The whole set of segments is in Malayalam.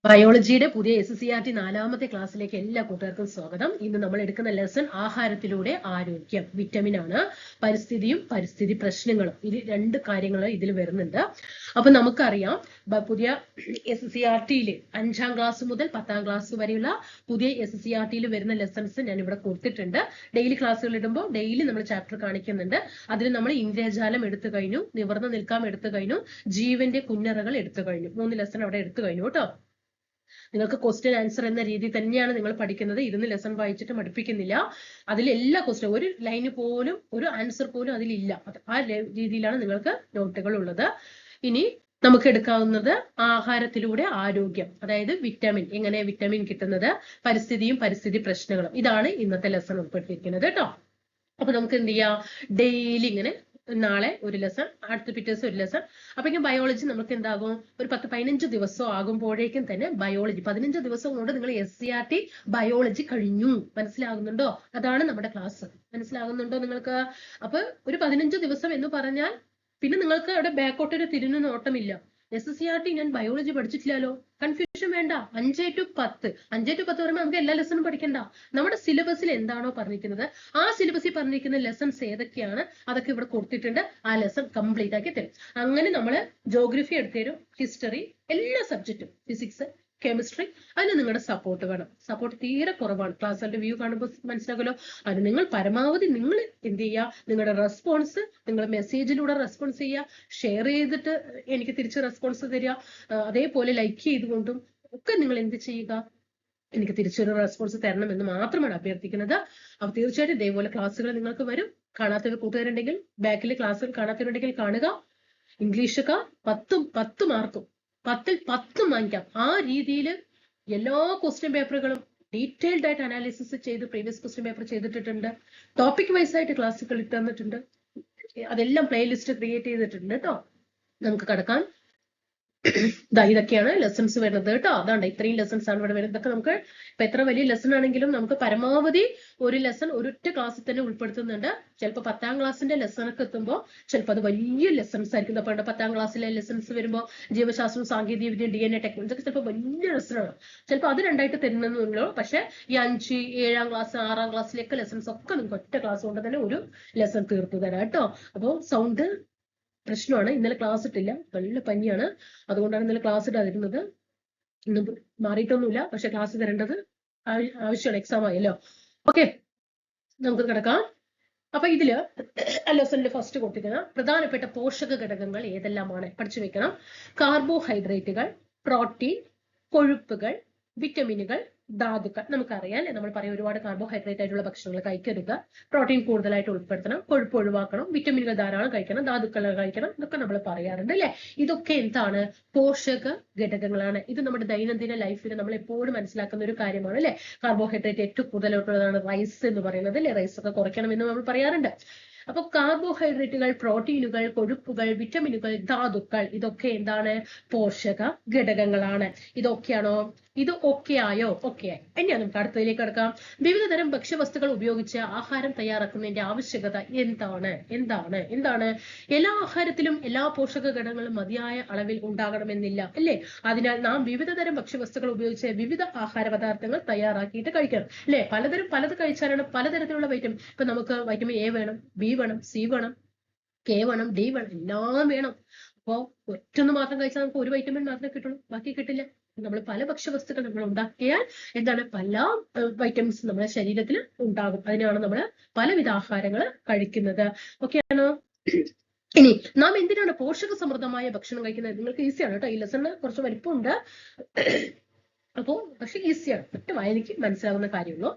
ബയോളജിയുടെ പുതിയ SCERT 4ാമത്തെ ക്ലാസ്സിലേക്ക് എല്ലാ കൂട്ടുകാർക്കും സ്വാഗതം. ഇന്ന് നമ്മൾ എടുക്കുന്ന ലെസൺ ആഹാരത്തിലൂടെ ആരോഗ്യം, വിറ്റമിൻ ആണ്. പരിസ്ഥിതിയും പരിസ്ഥിതി പ്രശ്നങ്ങളും, ഇത് രണ്ട് കാര്യങ്ങൾ ഇതിൽ വരുന്നുണ്ട്. അപ്പൊ നമുക്കറിയാം പുതിയ SCERT-യിൽ 5ാം ക്ലാസ് മുതൽ 10ാം ക്ലാസ് വരെയുള്ള പുതിയ SCERT-യിൽ വരുന്ന ലെസൺസ് ഞാൻ ഇവിടെ കൊടുത്തിട്ടുണ്ട്. ഡെയിലി ക്ലാസ്സുകൾ ഇടുമ്പോൾ ഡെയിലി നമ്മൾ ചാപ്റ്റർ കാണിക്കുന്നുണ്ട്. അതിൽ നമ്മൾ ഇന്ദ്രിയജാലം എടുത്തു കഴിഞ്ഞു, നിവർന്ന് നിൽക്കാം എടുത്തു കഴിഞ്ഞു, ജീവന്റെ കുഞ്ഞറകൾ എടുത്തു കഴിഞ്ഞു. 3 ലെസൺ അവിടെ എടുത്തു കഴിഞ്ഞു കേട്ടോ. നിങ്ങൾക്ക് ക്വസ്റ്റ്യൻ ആൻസർ എന്ന രീതി തന്നെയാണ് നിങ്ങൾ പഠിക്കുന്നത്. ഇരുന്ന് ലെസൺ വായിച്ചിട്ട് മടുപ്പിക്കുന്നില്ല. അതിൽ എല്ലാ ക്വസ്റ്റ്യൻ, ഒരു ലൈന് പോലും, ഒരു ആൻസർ പോലും അതിലില്ല. ആ രീതിയിലാണ് നിങ്ങൾക്ക് നോട്ടുകൾ ഉള്ളത്. ഇനി നമുക്ക് എടുക്കാവുന്നത് ആഹാരത്തിലൂടെ ആരോഗ്യം, അതായത് വിറ്റമിൻ, എങ്ങനെ വിറ്റമിൻ കിട്ടുന്നത്, പരിസ്ഥിതിയും പരിസ്ഥിതി പ്രശ്നങ്ങളും. ഇതാണ് ഇന്നത്തെ ലെസൺ ഉൾപ്പെടുത്തിയിരിക്കുന്നത് കേട്ടോ. അപ്പൊ നമുക്ക് എന്ത് ചെയ്യാം, ഡെയിലി ഇങ്ങനെ നാളെ ഒരു ലെസൺ, അടുത്ത പിറ്റേഴ്സ് ഒരു ലെസൺ. അപ്പൊ ഇങ്ങനെ ബയോളജി നമുക്ക് എന്താകും, ഒരു 10-15 ദിവസം ആകുമ്പോഴേക്കും തന്നെ ബയോളജി, 15 ദിവസം കൊണ്ട് നിങ്ങൾ SCERT ബയോളജി കഴിഞ്ഞു. മനസ്സിലാകുന്നുണ്ടോ? അതാണ് നമ്മുടെ ക്ലാസ്. മനസ്സിലാകുന്നുണ്ടോ നിങ്ങൾക്ക്? അപ്പൊ ഒരു 15 ദിവസം എന്ന് പറഞ്ഞാൽ പിന്നെ നിങ്ങൾക്ക് അവിടെ ബാക്കോട്ടൊരു തിരിഞ്ഞു നോട്ടമില്ല. SCERT ഞാൻ ബയോളജി പഠിച്ചിട്ടില്ലല്ലോ, കൺഫ്യൂഷൻ വേണ്ട. 5 to 10 പറയുമ്പോൾ നമുക്ക് എല്ലാ ലെസണും പഠിക്കണ്ട. നമ്മുടെ സിലബസിൽ എന്താണോ പറഞ്ഞിരിക്കുന്നത്, ആ സിലബസിൽ പറഞ്ഞിരിക്കുന്ന ലെസൺസ് ഏതൊക്കെയാണ് അതൊക്കെ ഇവിടെ കൊടുത്തിട്ടുണ്ട്. ആ ലെസൺ കംപ്ലീറ്റ് ആക്കി തരും. അങ്ങനെ നമ്മൾ ജോഗ്രഫി എടുത്തുതരും, ഹിസ്റ്ററി, എല്ലാ സബ്ജക്റ്റും, ഫിസിക്സ്, കെമിസ്ട്രി. അതിന് നിങ്ങളുടെ സപ്പോർട്ട് വേണം. സപ്പോർട്ട് തീരെ കുറവാണ്. ക്ലാസ്സിന്റെ വ്യൂ കാണുമ്പോൾ മനസ്സിലാക്കുമല്ലോ. അത് നിങ്ങൾ പരമാവധി നിങ്ങൾ എന്ത് ചെയ്യുക, നിങ്ങളുടെ റെസ്പോൺസ് നിങ്ങൾ മെസ്സേജിലൂടെ റെസ്പോൺസ് ചെയ്യുക, ഷെയർ ചെയ്തിട്ട് എനിക്ക് തിരിച്ച് റെസ്പോൺസ് തരിക, അതേപോലെ ലൈക്ക് ചെയ്തുകൊണ്ടും ഒക്കെ നിങ്ങൾ എന്ത് ചെയ്യുക, എനിക്ക് തിരിച്ചൊരു റെസ്പോൺസ് തരണം എന്ന് മാത്രമാണ് അഭ്യർത്ഥിക്കുന്നത്. അപ്പൊ തീർച്ചയായിട്ടും ഇതേപോലെ ക്ലാസ്സുകൾ നിങ്ങൾക്ക് വരും. കാണാത്തവർ കൂട്ടുകാരുണ്ടെങ്കിൽ ബാക്കിലെ ക്ലാസ്സുകൾ കാണാത്തവരുണ്ടെങ്കിൽ കാണുക. ഇംഗ്ലീഷൊക്കെ 10 മാർക്കും 10ൽ 10 വാങ്ങിക്കാം. ആ രീതിയിൽ എല്ലാ ക്വസ്റ്റ്യൻ പേപ്പറുകളും ഡീറ്റെയിൽഡ് ആയിട്ട് അനാലിസിസ് ചെയ്ത് പ്രീവിയസ് ക്വസ്റ്റ്യൻ പേപ്പർ ചെയ്തിട്ടുണ്ട്. ടോപ്പിക് വൈസ് ആയിട്ട് ക്ലാസ്സുകൾ ഇട്ട് തന്നിട്ടുണ്ട്. അതെല്ലാം പ്ലേലിസ്റ്റ് ക്രിയേറ്റ് ചെയ്തിട്ടുണ്ട് കേട്ടോ. നമുക്ക് കടക്കാം. ഇതൊക്കെയാണ് ലെസൺസ് വരുന്നത് കേട്ടോ. അതാണ്ട് ഇത്രയും ലെസൺസ് ആണ് ഇവിടെ വരുന്നത്. ഇതൊക്കെ നമുക്ക് ഇപ്പൊ എത്ര വലിയ ലെസൺ ആണെങ്കിലും നമുക്ക് പരമാവധി ഒരു ലെസൺ ഒരൊറ്റ ക്ലാസ്സിൽ തന്നെ ഉൾപ്പെടുത്തുന്നുണ്ട്. ചിലപ്പോൾ 10ാം ക്ലാസ്സിന്റെ ലെസണൊക്കെ എത്തുമ്പോൾ ചിലപ്പോൾ അത് വലിയ ലെസൺസ് ആയിരിക്കും. അപ്പൊ 10ാം ക്ലാസ്സിലെ ലെസൺസ് വരുമ്പോൾ ജീവശാസ്ത്രം, സാങ്കേതിക വിദ്യ, DNA, ടെക്നോളജി ഒക്കെ ചിലപ്പോൾ വലിയ ലെസണാണ്. ചിലപ്പോൾ അത് രണ്ടായിട്ട് തരുന്നല്ലോ. പക്ഷെ ഈ 5, 7ാം ക്ലാസ്, 6ാം ക്ലാസ്സിലേക്ക് ലെസൺസ് ഒക്കെ നിങ്ങൾക്ക് ഒറ്റ ക്ലാസ് കൊണ്ട് തന്നെ ഒരു ലെസൺ തീർത്തു തരാം കേട്ടോ. അപ്പോൾ സൗണ്ട് പ്രശ്നമാണ്. ഇന്നലെ ക്ലാസ് ഇട്ടില്ല, നല്ല പനിയാണ്. അതുകൊണ്ടാണ് ഇന്നലെ ക്ലാസ് ഇടാതിരുന്നത്. ഇന്നും മാറിയിട്ടൊന്നുമില്ല, പക്ഷെ ക്ലാസ് തരേണ്ടത് ആവശ്യമാണ്. എക്സാം ആയല്ലോ. ഓക്കെ, നമുക്ക് കിടക്കാം. അപ്പൊ ഇതില് ലെസണിൽ ഫസ്റ്റ് കൊടുത്തിരിക്കുന്ന പ്രധാനപ്പെട്ട പോഷക ഘടകങ്ങൾ ഏതെല്ലാമാണ് പഠിച്ചു വെക്കണം. കാർബോഹൈഡ്രേറ്റുകൾ, പ്രോട്ടീൻ, കൊഴുപ്പുകൾ, വിറ്റമിനുകൾ, ധാതുക്കൾ. നമുക്കറിയാം, നമ്മൾ പറയും ഒരുപാട് കാർബോഹൈഡ്രേറ്റ് ആയിട്ടുള്ള ഭക്ഷണങ്ങൾ കഴിക്കരുത്, പ്രോട്ടീൻ കൂടുതലായിട്ട് ഉൾപ്പെടുത്തണം, കൊഴുപ്പ് ഒഴിവാക്കണം, വിറ്റമിനുകൾ ധാരാളം കഴിക്കണം, ധാതുക്കൾ കഴിക്കണം, ഇതൊക്കെ നമ്മൾ പറയാറുണ്ട് അല്ലെ. ഇതൊക്കെ എന്താണ്, പോഷക ഘടകങ്ങളാണ്. ഇത് നമ്മുടെ ദൈനംദിന ലൈഫിൽ നമ്മൾ എപ്പോഴും മനസ്സിലാക്കുന്ന ഒരു കാര്യമാണ് അല്ലെ. കാർബോഹൈഡ്രേറ്റ് ഏറ്റവും കൂടുതലായിട്ടുള്ളതാണ് റൈസ് എന്ന് പറയുന്നത് അല്ലെ. റൈസ് ഒക്കെ കുറയ്ക്കണം എന്ന് നമ്മൾ പറയാറുണ്ട്. അപ്പൊ കാർബോഹൈഡ്രേറ്റുകൾ, പ്രോട്ടീനുകൾ, കൊഴുപ്പുകൾ, വിറ്റമിനുകൾ, ധാതുക്കൾ, ഇതൊക്കെ എന്താണ്, പോഷക ഘടകങ്ങളാണ്. ഇതൊക്കെയാണോ? ഇത് ഓക്കെ ആയോ? ഓക്കെ ആയി. ഇനി നമുക്ക് അടുത്തതിലേക്ക് കിടക്കാം. വിവിധ തരം ഭക്ഷ്യവസ്തുക്കൾ ഉപയോഗിച്ച് ആഹാരം തയ്യാറാക്കുന്നതിന്റെ ആവശ്യകത എന്താണ്? എല്ലാ ആഹാരത്തിലും എല്ലാ പോഷക ഘടകങ്ങളും മതിയായ അളവിൽ ഉണ്ടാകണമെന്നില്ല അല്ലേ. അതിനാൽ നാം വിവിധ തരം ഭക്ഷ്യവസ്തുക്കൾ ഉപയോഗിച്ച് വിവിധ ആഹാര പദാർത്ഥങ്ങൾ തയ്യാറാക്കിയിട്ട് കഴിക്കണം അല്ലെ. പലത് കഴിച്ചാലാണ് പലതരത്തിലുള്ള വൈറ്റമിൻ. ഇപ്പൊ നമുക്ക് വൈറ്റമിൻ A വേണം, B വേണം, C വേണം, K വേണം, D വേണം, എല്ലാം വേണം. അപ്പോ ഒറ്റൊന്ന് മാത്രം കഴിച്ചാൽ നമുക്ക് ഒരു വൈറ്റമിൻ മാത്രമേ കിട്ടുള്ളൂ, ബാക്കി കിട്ടില്ല. നമ്മൾ പല ഭക്ഷ്യവസ്തുക്കൾ നമ്മൾ ഉണ്ടാക്കിയാൽ എന്താണ്, പല വൈറ്റമിൻസ് നമ്മുടെ ശരീരത്തിൽ ഉണ്ടാകും. അതിനാണ് നമ്മൾ പലവിധ ആഹാരങ്ങൾ കഴിക്കുന്നത്. ഓക്കെയാണോ? ഇനി നാം എന്തിനാണ് പോഷക സമൃദ്ധമായ ഭക്ഷണം കഴിക്കുന്നത്? നിങ്ങൾക്ക് ഈസിയാണ് കേട്ടോ. ഈ ലെസണിന് കുറച്ച് വലിപ്പമുണ്ട്, അപ്പോ പക്ഷെ ഈസിയാണ്, ഒറ്റ വായനയ്ക്ക് മനസ്സിലാവുന്ന കാര്യമുള്ളൂ.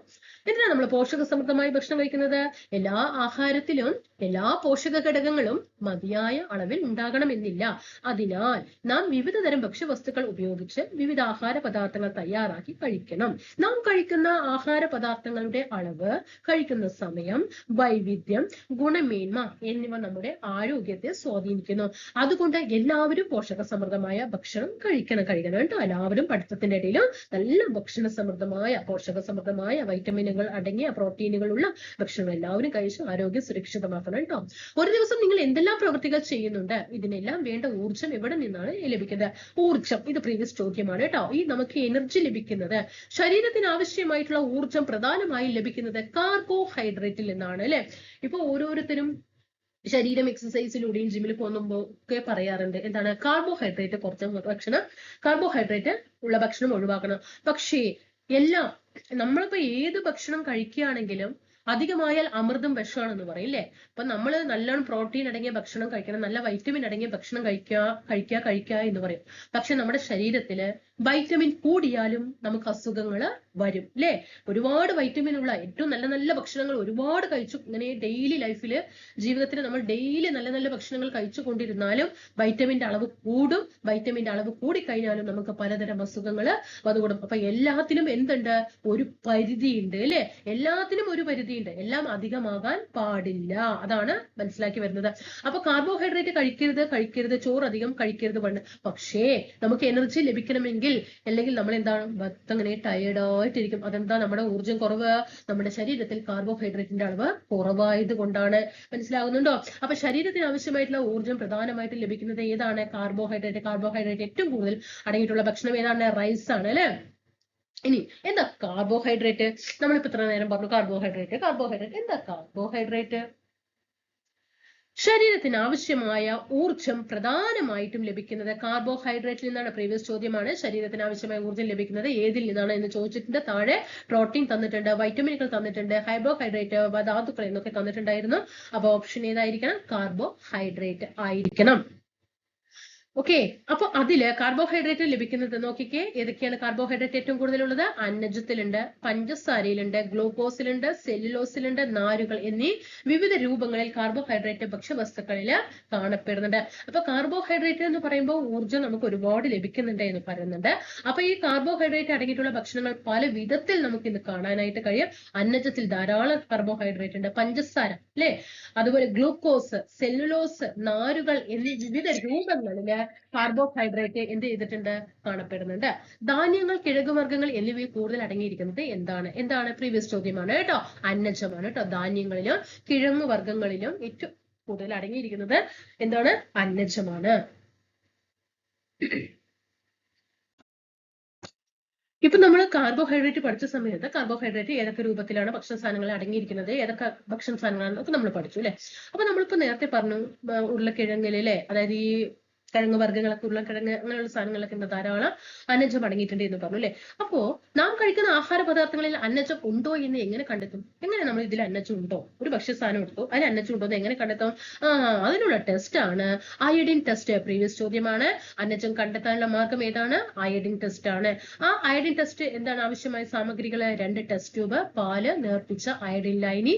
എന്തിനാണ് നമ്മൾ പോഷക സമൃദ്ധമായ ഭക്ഷണം കഴിക്കുന്നത്? എല്ലാ ആഹാരത്തിലും എല്ലാ പോഷക ഘടകങ്ങളും മതിയായ അളവിൽ ഉണ്ടാകണമെന്നില്ല. അതിനാൽ നാം വിവിധ തരം ഭക്ഷ്യവസ്തുക്കൾ ഉപയോഗിച്ച് വിവിധ ആഹാര പദാർത്ഥങ്ങൾ തയ്യാറാക്കി കഴിക്കണം. നാം കഴിക്കുന്ന ആഹാര പദാർത്ഥങ്ങളുടെ അളവ്, കഴിക്കുന്ന സമയം, വൈവിധ്യം, ഗുണമേന്മ എന്നിവ നമ്മുടെ ആരോഗ്യത്തെ സ്വാധീനിക്കുന്നു. അതുകൊണ്ട് എല്ലാവരും പോഷക സമൃദ്ധമായ ഭക്ഷണം കഴിക്കണം കേട്ടോ. എല്ലാവരും പഠിത്തത്തിന്റെ ഇടയിലും നല്ല ഭക്ഷണ സമൃദ്ധമായ പോഷക സമൃദ്ധമായ വൈറ്റമിനുകൾ അടങ്ങിയ പ്രോട്ടീനുകളുള്ള ഭക്ഷണം എല്ലാവരും കഴിച്ച് ആരോഗ്യം സുരക്ഷിതമാക്കണം കേട്ടോ. ഒരു ദിവസം നിങ്ങൾ എന്തെല്ലാം പ്രവൃത്തികൾ ചെയ്യുന്നുണ്ട്, ഇതിനെല്ലാം വേണ്ട ഊർജ്ജം എവിടെ നിന്നാണ് ലഭിക്കുന്നത്? ഊർജ്ജം, ഇത് പ്രീവിയസ് ചോദ്യമാണ് കേട്ടോ. ഈ നമുക്ക് എനർജി ലഭിക്കുന്നത്, ശരീരത്തിന് ആവശ്യമായിട്ടുള്ള ഊർജ്ജം പ്രധാനമായും ലഭിക്കുന്നത് കാർബോഹൈഡ്രേറ്റിൽ നിന്നാണ് അല്ലെ. ഇപ്പൊ ഓരോരുത്തരും ശരീരം എക്സസൈസിലൂടെയും ജിമ്മിൽ പോകുമ്പോൾ ഒക്കെ പറയാറുണ്ട് എന്താണ്, കാർബോഹൈഡ്രേറ്റ് കുറച്ച് ഭക്ഷണം, കാർബോഹൈഡ്രേറ്റ് ഉള്ള ഭക്ഷണം ഒഴിവാക്കണം. പക്ഷേ എല്ലാം നമ്മളിപ്പോ ഏത് ഭക്ഷണം കഴിക്കുകയാണെങ്കിലും അധികമായാൽ അമൃതം വിഷമാണെന്ന് പറയും അല്ലേ. അപ്പൊ നമ്മൾ നല്ലോണം പ്രോട്ടീൻ അടങ്ങിയ ഭക്ഷണം കഴിക്കണം, നല്ല വൈറ്റമിൻ അടങ്ങിയ ഭക്ഷണം കഴിക്കുക എന്ന് പറയും. പക്ഷെ നമ്മുടെ ശരീരത്തില് വൈറ്റമിൻ കൂടിയാലും നമുക്ക് അസുഖങ്ങള് വരും അല്ലെ. ഒരുപാട് വൈറ്റമിൻ ഉള്ള ഏറ്റവും നല്ല നല്ല ഭക്ഷണങ്ങൾ ഒരുപാട് കഴിച്ചു, ഇങ്ങനെ ഡെയിലി ലൈഫില് ജീവിതത്തിൽ നമ്മൾ ഡെയിലി നല്ല നല്ല ഭക്ഷണങ്ങൾ കഴിച്ചു കൊണ്ടിരുന്നാലും വൈറ്റമിന്റെ അളവ് കൂടും. വൈറ്റമിന്റെ അളവ് കൂടിക്കഴിഞ്ഞാലും നമുക്ക് പലതരം അസുഖങ്ങള് വന്നുകൂടും. അപ്പൊ എല്ലാത്തിനും എന്തുണ്ട്, ഒരു പരിധിയുണ്ട് അല്ലെ. എല്ലാത്തിനും ഒരു പരിധിയുണ്ട്, എല്ലാം അധികമാകാൻ പാടില്ല. അതാണ് മനസ്സിലാക്കി വരുന്നത്. അപ്പൊ കാർബോഹൈഡ്രേറ്റ് കഴിക്കരുത്, ചോറ് അധികം കഴിക്കരുത് പണ്ട്. പക്ഷേ നമുക്ക് എനർജി ലഭിക്കണമെങ്കിൽ അല്ലെങ്കിൽ നമ്മൾ എന്താണ് അങ്ങനെ ടയേർഡായിട്ടിരിക്കും. അതെന്താ, നമ്മുടെ ഊർജ്ജം കുറവ്, നമ്മുടെ ശരീരത്തിൽ കാർബോഹൈഡ്രേറ്റിന്റെ അളവ് കുറവായത് കൊണ്ടാണ്. മനസ്സിലാകുന്നുണ്ടോ? അപ്പൊ ശരീരത്തിന് ആവശ്യമായിട്ടുള്ള ഊർജ്ജം പ്രധാനമായിട്ടും ലഭിക്കുന്നത് ഏതാണ്? കാർബോഹൈഡ്രേറ്റ്. കാർബോഹൈഡ്രേറ്റ് ഏറ്റവും കൂടുതൽ അടങ്ങിയിട്ടുള്ള ഭക്ഷണം ഏതാണ്? റൈസ് ആണ് അല്ലെ. ഇനി എന്താ കാർബോഹൈഡ്രേറ്റ്? നമ്മളിപ്പോ ഇത്ര നേരം പറഞ്ഞു കാർബോഹൈഡ്രേറ്റ്. എന്താ കാർബോഹൈഡ്രേറ്റ്? ശരീരത്തിന് ആവശ്യമായ ഊർജം പ്രധാനമായിട്ടും ലഭിക്കുന്നത് കാർബോഹൈഡ്രേറ്റിൽ നിന്നാണ്. പ്രീവിയസ് ചോദ്യമാണ്, ശരീരത്തിന് ആവശ്യമായ ഊർജ്ജം ലഭിക്കുന്നത് ഏതിൽ നിന്നാണ് എന്ന് ചോദിച്ചിട്ടുണ്ട്. താഴെ പ്രോട്ടീൻ തന്നിട്ടുണ്ട്, വൈറ്റമിനുകൾ തന്നിട്ടുണ്ട്, കാർബോഹൈഡ്രേറ്റ്, ധാതുക്കൾ എന്നൊക്കെ തന്നിട്ടുണ്ടായിരുന്നു. അപ്പൊ ഓപ്ഷൻ ഏതായിരിക്കണം? കാർബോഹൈഡ്രേറ്റ് ആയിരിക്കണം. ഓക്കെ, അപ്പൊ അതില് കാർബോഹൈഡ്രേറ്റ് ലഭിക്കുന്നത് നോക്കിക്കേ. ഏതൊക്കെയാണ് കാർബോഹൈഡ്രേറ്റ് ഏറ്റവും കൂടുതലുള്ളത്? അന്നജത്തിലുണ്ട്, പഞ്ചസാരയിലുണ്ട്, ഗ്ലൂക്കോസിലുണ്ട്, സെല്ലുലോസിലുണ്ട്, നാരുകൾ എന്നീ വിവിധ രൂപങ്ങളിൽ കാർബോഹൈഡ്രേറ്റ് ഭക്ഷ്യവസ്തുക്കളിൽ കാണപ്പെടുന്നുണ്ട്. അപ്പൊ കാർബോഹൈഡ്രേറ്റ് എന്ന് പറയുമ്പോൾ ഊർജ്ജം നമുക്ക് ഒരുപാട് ലഭിക്കുന്നുണ്ട് എന്ന് പറയുന്നുണ്ട്. അപ്പൊ ഈ കാർബോഹൈഡ്രേറ്റ് അടങ്ങിയിട്ടുള്ള ഭക്ഷണങ്ങൾ പല വിധത്തിൽ നമുക്ക് ഇന്ന് കാണാനായിട്ട് കഴിയും. അന്നജത്തിൽ ധാരാളം കാർബോഹൈഡ്രേറ്റ് ഉണ്ട്, പഞ്ചസാര അല്ലെ, അതുപോലെ ഗ്ലൂക്കോസ്, സെല്ലുലോസ്, നാരുകൾ എന്നീ വിവിധ രൂപങ്ങളില് കാർബോഹൈഡ്രേറ്റ് എന്ത് ചെയ്തിട്ടുണ്ട്? കാണപ്പെടുന്നുണ്ട്. ധാന്യങ്ങൾ, കിഴങ്ങുവർഗ്ഗങ്ങൾ എന്നിവയിൽ കൂടുതൽ അടങ്ങിയിരിക്കുന്നത് എന്താണ്? പ്രീവിയസ് ചോദ്യമാണ് കേട്ടോ. അന്നജമാണ് കേട്ടോ. ധാന്യങ്ങളിലും കിഴങ്ങുവർഗ്ഗങ്ങളിലും ഏറ്റവും കൂടുതൽ അടങ്ങിയിരിക്കുന്നത് എന്താണ്? അന്നജമാണ്. ഇപ്പൊ നമ്മൾ കാർബോഹൈഡ്രേറ്റ് പഠിച്ച സമയത്ത് കാർബോഹൈഡ്രേറ്റ് ഏതൊക്കെ രൂപത്തിലാണ് ഭക്ഷണ സാധനങ്ങൾ അടങ്ങിയിരിക്കുന്നത്, ഏതൊക്കെ ഭക്ഷണ സാധനങ്ങളാണെന്നൊക്കെ നമ്മൾ പഠിച്ചു അല്ലെ. അപ്പൊ നമ്മളിപ്പോ നേരത്തെ പറഞ്ഞു ഉരുളക്കിഴങ്ങില് അല്ലെ, അതായത് ഈ കിഴങ്ങ് വർഗ്ഗങ്ങളൊക്കെ, ഉരുളക്കിഴങ്ങ് അങ്ങനെയുള്ള സാധനങ്ങളൊക്കെ ധാരാളം അന്നജം അടങ്ങിയിട്ടുണ്ട് എന്ന് പറഞ്ഞു അല്ലെ. അപ്പോ നാം കഴിക്കുന്ന ആഹാര പദാർത്ഥങ്ങളിൽ അന്നജം ഉണ്ടോ എന്ന് എങ്ങനെ കണ്ടെത്തും? എങ്ങനെ നമ്മൾ ഇതിൽ അന്നജം ഉണ്ടോ, ഒരു ഭക്ഷ്യസാധനം എടുത്തു അതിൽ അന്നജം ഉണ്ടോ എന്ന് എങ്ങനെ കണ്ടെത്തും? അതിനുള്ള ടെസ്റ്റ് ആണ് അയഡിൻ ടെസ്റ്റ്. പ്രീവിയസ് ചോദ്യമാണ്. അന്നജം കണ്ടെത്താനുള്ള മാർഗം ഏതാണ്? അയഡിൻ ടെസ്റ്റ് ആണ്. ആ അയഡിൻ ടെസ്റ്റ് എന്താണ് ആവശ്യമായ സാമഗ്രികൾ? 2 ടെസ്റ്റ് ട്യൂബ്, പാല്, നേർപ്പിച്ച അയഡിൻ ലൈനി,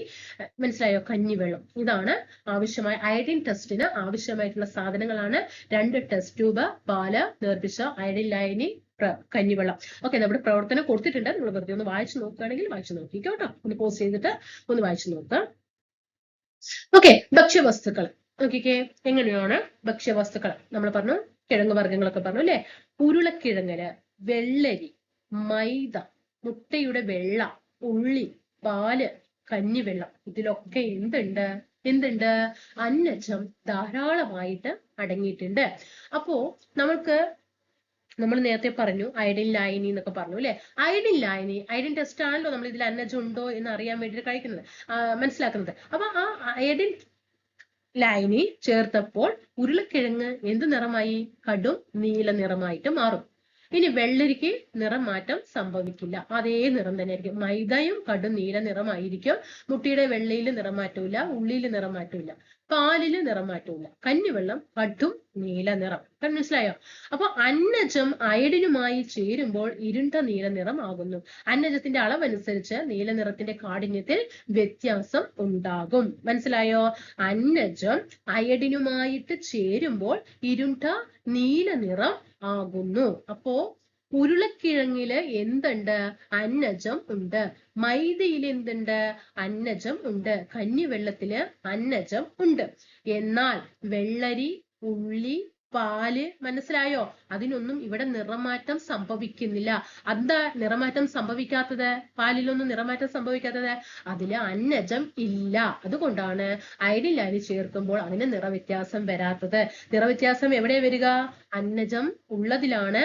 മനസ്സിലായോ, കഞ്ഞിവെള്ളം. ഇതാണ് ആവശ്യമായ അയഡിൻ ടെസ്റ്റിന് ആവശ്യമായിട്ടുള്ള സാധനങ്ങളാണ്. 2 ടെസ്റ്റ് ട്യൂബ്, പാല്, നേർപ്പിച്ച അയഡിൻ ലൈനി, കഞ്ഞിവെള്ളം. ഓക്കെ, നമ്മുടെ പ്രവർത്തനം കൊടുത്തിട്ടുണ്ട്. നിങ്ങൾ വെറുതെ ഒന്ന് വായിച്ചു നോക്കുകയാണെങ്കിൽ വായിച്ചു നോക്കിക്കോ കേട്ടോ. ഒന്ന് പോസ്റ്റ് ചെയ്തിട്ട് ഒന്ന് വായിച്ചു നോക്കാം. ഓക്കെ, ഭക്ഷ്യവസ്തുക്കൾ നോക്കിക്കേ. എങ്ങനെയാണ് ഭക്ഷ്യവസ്തുക്കൾ? നമ്മൾ പറഞ്ഞു കിഴങ്ങ് വർഗ്ഗങ്ങളൊക്കെ പറഞ്ഞു അല്ലെ. ഉരുളക്കിഴങ്ങ്, വെള്ളരി, മൈദ, മുട്ടയുടെ വെള്ള, ഉള്ളി, പാല്, കഞ്ഞിവെള്ളം, ഇതിലൊക്കെ എന്തുണ്ട്? അന്നജം ധാരാളമായിട്ട് അടങ്ങിയിട്ടുണ്ട്. അപ്പോ നമ്മൾ നേരത്തെ പറഞ്ഞു അയഡിൻ ലൈനി എന്നൊക്കെ പറഞ്ഞു അല്ലെ. അയഡിൻ ടെസ്റ്റ് ആണല്ലോ നമ്മൾ ഇതിൽ അന്നജം ഉണ്ടോ എന്ന് അറിയാൻ വേണ്ടിയിട്ട് കഴിക്കുന്നത്, മനസ്സിലാക്കുന്നത്. അപ്പൊ ആ അയഡിൻ ലൈനി ചേർത്തപ്പോൾ ഉരുളക്കിഴങ്ങ് എന്ത് നിറമായി? കടും നീല നിറമായിട്ട് മാറും. ഇനി വെള്ളരിക്ക് നിറം മാറ്റം സംഭവിക്കില്ല, അതേ നിറം തന്നെ ആയിരിക്കും. മൈദയും കടും നീല നിറമായിരിക്കും. മുട്ടയുടെ വെള്ളയിൽ നിറം മാറ്റമില്ല, ഉള്ളിയിൽ നിറം മാറ്റമില്ല, പാലില് നിറം മാറ്റമില്ല. കഞ്ഞിവെള്ളം കടും നീല നിറം. മനസ്സിലായോ? അപ്പൊ അന്നജം അയഡിനുമായി ചേരുമ്പോൾ ഇരുണ്ട നീല നിറം ആകുന്നു. അന്നജത്തിന്റെ അളവനുസരിച്ച് നീല നിറത്തിന്റെ കാഠിന്യത്തിൽ വ്യത്യാസം ഉണ്ടാകും. മനസ്സിലായോ? അന്നജം അയഡിനുമായിട്ട് ചേരുമ്പോൾ ഇരുണ്ട നീല നിറം ആകുന്നു. അപ്പോ ഉരുളക്കിഴങ്ങില് എന്തുണ്ട്? അന്നജം ഉണ്ട്. മൈദയിൽ എന്തുണ്ട്? അന്നജം ഉണ്ട്. കഞ്ഞിവെള്ളത്തില് അന്നജം ഉണ്ട്. എന്നാൽ വെള്ളരി, ഉള്ളി, പാല്, മനസ്സിലായോ? അതിനൊന്നും ഇവിടെ നിറമാറ്റം സംഭവിക്കുന്നില്ല. എന്താ നിറമാറ്റം സംഭവിക്കാത്തത്? പാലിലൊന്നും നിറമാറ്റം സംഭവിക്കാത്തത്? അതില് അന്നജം ഇല്ല. അതുകൊണ്ടാണ് അയഡിൻ ലൈനി ചേർക്കുമ്പോൾ അതിന് നിറവ്യത്യാസം വരാത്തത്. നിറവ്യത്യാസം എവിടെ വരിക? അന്നജം ഉള്ളതിലാണ്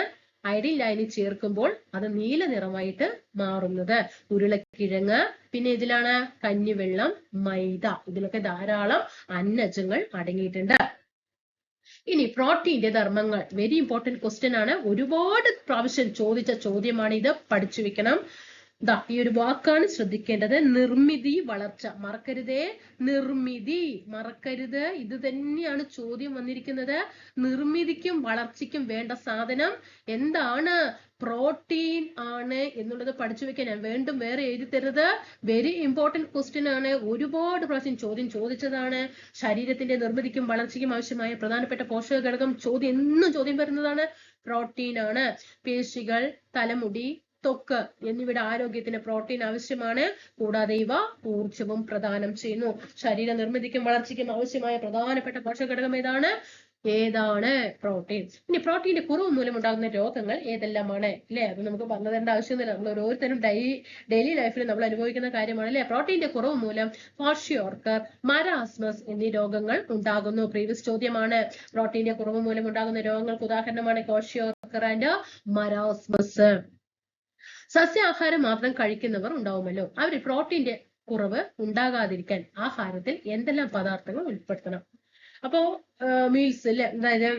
അയഡിൻ ലൈനി ചേർക്കുമ്പോൾ അത് നീല നിറമായിട്ട് മാറുന്നത്. ഉരുളക്കിഴങ്ങ്, പിന്നെ ഇതിലാണ് കഞ്ഞിവെള്ളം, മൈദ, ഇതിലൊക്കെ ധാരാളം അന്നജങ്ങൾ അടങ്ങിയിട്ടുണ്ട്. ഇനി പ്രോട്ടീന്റെ ധർമ്മങ്ങൾ, വെരി ഇമ്പോർട്ടന്റ് ക്വസ്റ്റ്യൻ ആണ്. ഒരുപാട് പ്രാവശ്യം ചോദിച്ച ചോദ്യമാണ് ഇത്, പഠിച്ചു വെക്കണം. ഈ ഒരു വാക്കാണ് ശ്രദ്ധിക്കേണ്ടത്. നിർമ്മിതി വളർച്ച, മറക്കരുതേ, നിർമ്മിതി മറക്കരുത്. ഇത് തന്നെയാണ് ചോദ്യം വന്നിരിക്കുന്നത്. നിർമ്മിതിക്കും വളർച്ചയ്ക്കും വേണ്ട സാധനം എന്താണ്? പ്രോട്ടീൻ ആണ് എന്നുള്ളത് പഠിച്ചു വെക്കാൻ ഞാൻ വീണ്ടും വേറെ എഴുതി തരുന്നത്. വെരി ഇമ്പോർട്ടന്റ് ക്വസ്റ്റ്യൻ ആണ്. ഒരുപാട് പ്രാവശ്യം ചോദ്യം ചോദിച്ചതാണ്. ശരീരത്തിന്റെ നിർമ്മിതിക്കും വളർച്ചയ്ക്കും ആവശ്യമായ പ്രധാനപ്പെട്ട പോഷക ഘടകം എന്നും ചോദ്യം വരുന്നതാണ്. പ്രോട്ടീൻ ആണ്. പേശികൾ, തലമുടി, ത്വക്ക് എന്നിവയുടെ ആരോഗ്യത്തിന് പ്രോട്ടീൻ ആവശ്യമാണ്. കൂടാതെ ഇവ ഊർജവും പ്രദാനം ചെയ്യുന്നു. ശരീര നിർമ്മിതിക്കും വളർച്ചയ്ക്കും ആവശ്യമായ പ്രധാനപ്പെട്ട പോഷക ഘടകം ഏതാണ്? പ്രോട്ടീൻ. ഇനി പ്രോട്ടീന്റെ കുറവ് മൂലം ഉണ്ടാകുന്ന രോഗങ്ങൾ ഏതെല്ലാമാണ്? അല്ലെ, അത് നമുക്ക് പറഞ്ഞു തരേണ്ട ആവശ്യമൊന്നുമില്ല. നമ്മൾ ഓരോരുത്തരും ഡെയിലി ലൈഫിൽ നമ്മൾ അനുഭവിക്കുന്ന കാര്യമാണ് അല്ലെ. പ്രോട്ടീന്റെ കുറവ് മൂലം ക്വാഷിയോർക്കർ, മരാസ്മസ് എന്നീ രോഗങ്ങൾ ഉണ്ടാകുന്നു. പ്രീവിയസ് ചോദ്യമാണ്. പ്രോട്ടീന്റെ കുറവ് മൂലം ഉണ്ടാകുന്ന രോഗങ്ങൾക്ക് ഉദാഹരണമാണ് ക്വാഷിയോർക്കർ ആൻഡ് മരാസ്മസ്. സസ്യാഹാരം മാത്രം കഴിക്കുന്നവർ ഉണ്ടാവുമല്ലോ. അവർ പ്രോട്ടീന്റെ കുറവ് ഉണ്ടാകാതിരിക്കാൻ ആഹാരത്തിൽ എന്തെല്ലാം പദാർത്ഥങ്ങൾ ഉൾപ്പെടുത്തണം? അപ്പോ മീൽസ് അല്ലെ, അതായത്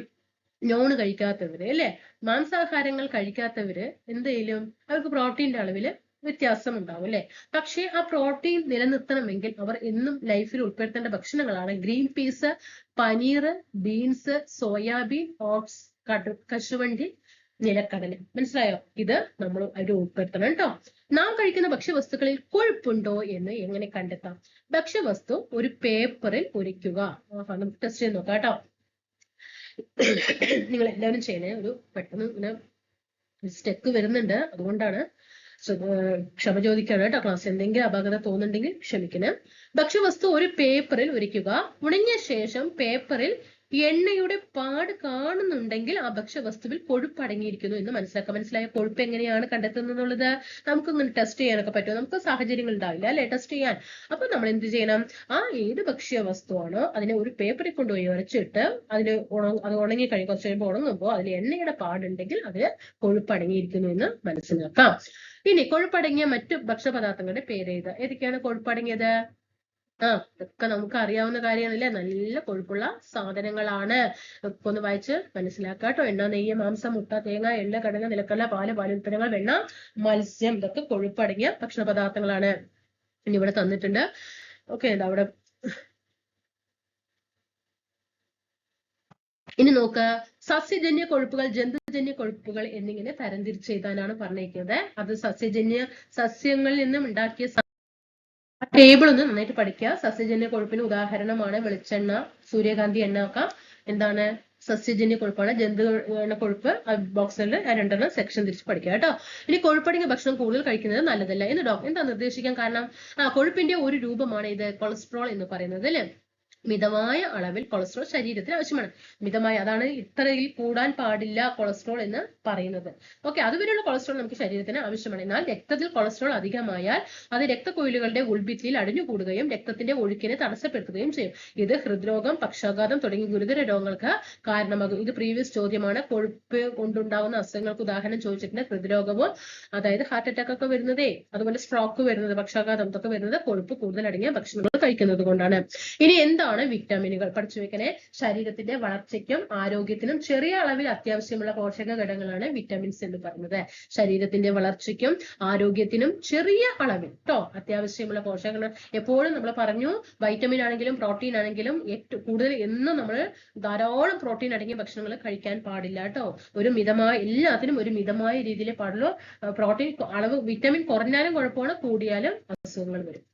നോണ് കഴിക്കാത്തവര് അല്ലെ, മാംസാഹാരങ്ങൾ കഴിക്കാത്തവര് എന്തെങ്കിലും അവർക്ക് പ്രോട്ടീന്റെ അളവില് വ്യത്യാസം ഉണ്ടാവും അല്ലെ. പക്ഷെ ആ പ്രോട്ടീൻ നിലനിർത്തണമെങ്കിൽ അവർ എന്നും ലൈഫിൽ ഉൾപ്പെടുത്തേണ്ട ഭക്ഷണങ്ങളാണ് green peas, paneer, beans, soybean, oats, കശുവണ്ടി, നിലക്കടല. മനസ്സിലായോ? ഇത് നമ്മൾ അതിൽ ഉൾപ്പെടുത്തണം കേട്ടോ. നാം കഴിക്കുന്ന ഭക്ഷ്യവസ്തുക്കളിൽ കൊഴുപ്പുണ്ടോ എന്ന് എങ്ങനെ കണ്ടെത്താം? ഭക്ഷ്യവസ്തു ഒരു പേപ്പറിൽ പൊരിക്കുക. നമുക്ക് ടെസ്റ്റ് ചെയ്ത് നോക്കാം കേട്ടോ. നിങ്ങൾ എല്ലാവരും ചെയ്യണേ. ഒരു പെട്ടെന്ന് ഇങ്ങനെ സ്റ്റെക്ക് വരുന്നുണ്ട്, അതുകൊണ്ടാണ് ക്ഷമ ചോദിക്കാണ് കേട്ടോ. ക്ലാസ് എന്തെങ്കിലും അപാകത തോന്നുന്നുണ്ടെങ്കിൽ ക്ഷമിക്കണേ. ഭക്ഷ്യവസ്തു ഒരു പേപ്പറിൽ ഒരിക്കുക. ഉണങ്ങിയ ശേഷം പേപ്പറിൽ എണ്ണയുടെ പാട് കാണുന്നുണ്ടെങ്കിൽ ആ ഭക്ഷ്യവസ്തുവിൽ കൊഴുപ്പ് അടങ്ങിയിരിക്കുന്നു എന്ന് മനസ്സിലാക്കാം. മനസ്സിലായ? കൊഴുപ്പ് എങ്ങനെയാണ് കണ്ടെത്തുന്നത് എന്നുള്ളത് നമുക്ക് ഇങ്ങനെ ടെസ്റ്റ് ചെയ്യാനൊക്കെ പറ്റുമോ? നമുക്ക് സാഹചര്യങ്ങൾ ഉണ്ടാവില്ല അല്ലെ ടെസ്റ്റ് ചെയ്യാൻ. അപ്പൊ നമ്മൾ എന്ത് ചെയ്യണം? ആ ഏത് ഭക്ഷ്യവസ്തുവാണോ അതിനെ ഒരു പേപ്പറിൽ കൊണ്ടുപോയി ഉരച്ചിട്ട് അത് ഉണങ്ങി കഴിഞ്ഞ് കുറച്ച് കഴിയുമ്പോൾ ഉണങ്ങുമ്പോൾ അതിൽ എണ്ണയുടെ പാടുണ്ടെങ്കിൽ അതിൽ കൊഴുപ്പ് അടങ്ങിയിരിക്കുന്നു എന്ന് മനസ്സിലാക്കാം. ഇനി കൊഴുപ്പടങ്ങിയ മറ്റു ഭക്ഷ്യപദാർത്ഥങ്ങളുടെ പേരേത്? ഏതൊക്കെയാണ് കൊഴുപ്പടങ്ങിയത്? ഇതൊക്കെ നമുക്ക് അറിയാവുന്ന കാര്യമാണല്ലേ. നല്ല കൊഴുപ്പുള്ള സാധനങ്ങളാണ്. ഒക്കെ ഒന്ന് വായിച്ച് മനസ്സിലാക്കാം കേട്ടോ. എണ്ണ, നെയ്യ്, മാംസം, മുട്ട, തേങ്ങ, എള്ള്, കടല, നിലക്കടല, പാലുൽപ്പന്നങ്ങൾ, വെണ്ണ, മത്സ്യം, ഇതൊക്കെ കൊഴുപ്പടങ്ങിയ ഭക്ഷണ പദാർത്ഥങ്ങളാണ്. ഇനി ഇവിടെ തന്നിട്ടുണ്ട്. ഓക്കെ, എന്താ അവിടെ ഇനി നോക്ക. സസ്യജന്യ കൊഴുപ്പുകൾ, ജന്തുജന്യ കൊഴുപ്പുകൾ എന്നിങ്ങനെ തരംതിരിച്ച് എഴുതാനാണ് പറഞ്ഞിരിക്കുന്നത്. അത് സസ്യങ്ങളിൽ നിന്നും ഉണ്ടാക്കിയ ടേബിൾ ഒന്ന് നന്നായിട്ട് പഠിക്കുക. സസ്യജന്യ കൊഴുപ്പിന് ഉദാഹരണമാണ് വെളിച്ചെണ്ണ, സൂര്യകാന്തി എണ്ണ ഒക്കെ എന്താണ്? സസ്യജന്യ കൊഴുപ്പാണ്. ജന്തു കൊഴുപ്പ് ബോക്സിൽ രണ്ടെണ്ണം സെക്ഷൻ തിരിച്ച് പഠിക്കുക കേട്ടോ. ഇനി കൊഴുപ്പടങ്ങിയ ഭക്ഷണം കൂടുതൽ കഴിക്കുന്നത് നല്ലതല്ല എന്ന് എന്താ നിർദ്ദേശിക്കാൻ കാരണം? കൊഴുപ്പിന്റെ ഒരു രൂപമാണ് ഇത് കൊളസ്ട്രോൾ എന്ന് പറയുന്നത് അല്ലെ. മിതമായ അളവിൽ കൊളസ്ട്രോൾ ശരീരത്തിന് ആവശ്യമാണ്. മിതമായ, അതാണ് ഇത്രയിൽ കൂടാൻ പാടില്ല കൊളസ്ട്രോൾ എന്ന് പറയുന്നത്. ഓക്കെ, അതുവരെയുള്ള കൊളസ്ട്രോൾ നമുക്ക് ശരീരത്തിന് ആവശ്യമാണ്. എന്നാൽ രക്തത്തിൽ കൊളസ്ട്രോൾ അധികമായാൽ അത് രക്തക്കൊയിലുകളുടെ ഉൾഭിത്തിയിൽ അടിഞ്ഞുകൂടുകയും രക്തത്തിന്റെ ഒഴുക്കിനെ തടസ്സപ്പെടുത്തുകയും ചെയ്യും. ഇത് ഹൃദ്രോഗം, പക്ഷാഘാതം തുടങ്ങിയ ഗുരുതര രോഗങ്ങൾക്ക് കാരണമാകും. ഇത് പ്രീവിയസ് ചോദ്യമാണ്. കൊഴുപ്പ് കൊണ്ടുണ്ടാകുന്ന അസുഖങ്ങൾക്ക് ഉദാഹരണം ചോദിച്ചിട്ടുണ്ട്. ഹൃദ്രോഗവും, അതായത് ഹാർട്ട് അറ്റാക്ക് ഒക്കെ വരുന്നതേ, അതുപോലെ സ്ട്രോക്ക് വരുന്നത്, പക്ഷാഘാതം ഇതൊക്കെ വരുന്നത് കൊഴുപ്പ് കൂടുതൽ അടങ്ങിയ ഭക്ഷണങ്ങൾ കഴിക്കുന്നത് കൊണ്ടാണ്. ഇനി എന്താണ് വിറ്റാമിനുകൾ? പഠിച്ചു വെക്കണേ. ശരീരത്തിന്റെ വളർച്ചയ്ക്കും ആരോഗ്യത്തിനും ചെറിയ അളവിൽ അത്യാവശ്യമുള്ള പോഷക ഘടകങ്ങളാണ് വിറ്റാമിൻസ് എന്ന് പറയുന്നത്. ശരീരത്തിന്റെ വളർച്ചയ്ക്കും ആരോഗ്യത്തിനും ചെറിയ അളവിൽ അത്യാവശ്യമുള്ള പോഷകങ്ങൾ. എപ്പോഴും നമ്മൾ പറഞ്ഞു, വൈറ്റമിൻ ആണെങ്കിലും പ്രോട്ടീൻ ആണെങ്കിലും ഏറ്റവും കൂടുതൽ എന്നും നമ്മൾ ധാരാളം പ്രോട്ടീൻ അടങ്ങിയ ഭക്ഷണങ്ങൾ കഴിക്കാൻ പാടില്ല കേട്ടോ. ഒരു മിതമായ, എല്ലാത്തിനും ഒരു മിതമായ രീതിയിലേ പാടുള്ളൂ. പ്രോട്ടീൻ അളവ്, വിറ്റാമിൻ കുറഞ്ഞാലും കുഴപ്പമാണ്, കൂടിയാലും അസുഖങ്ങൾ വരും.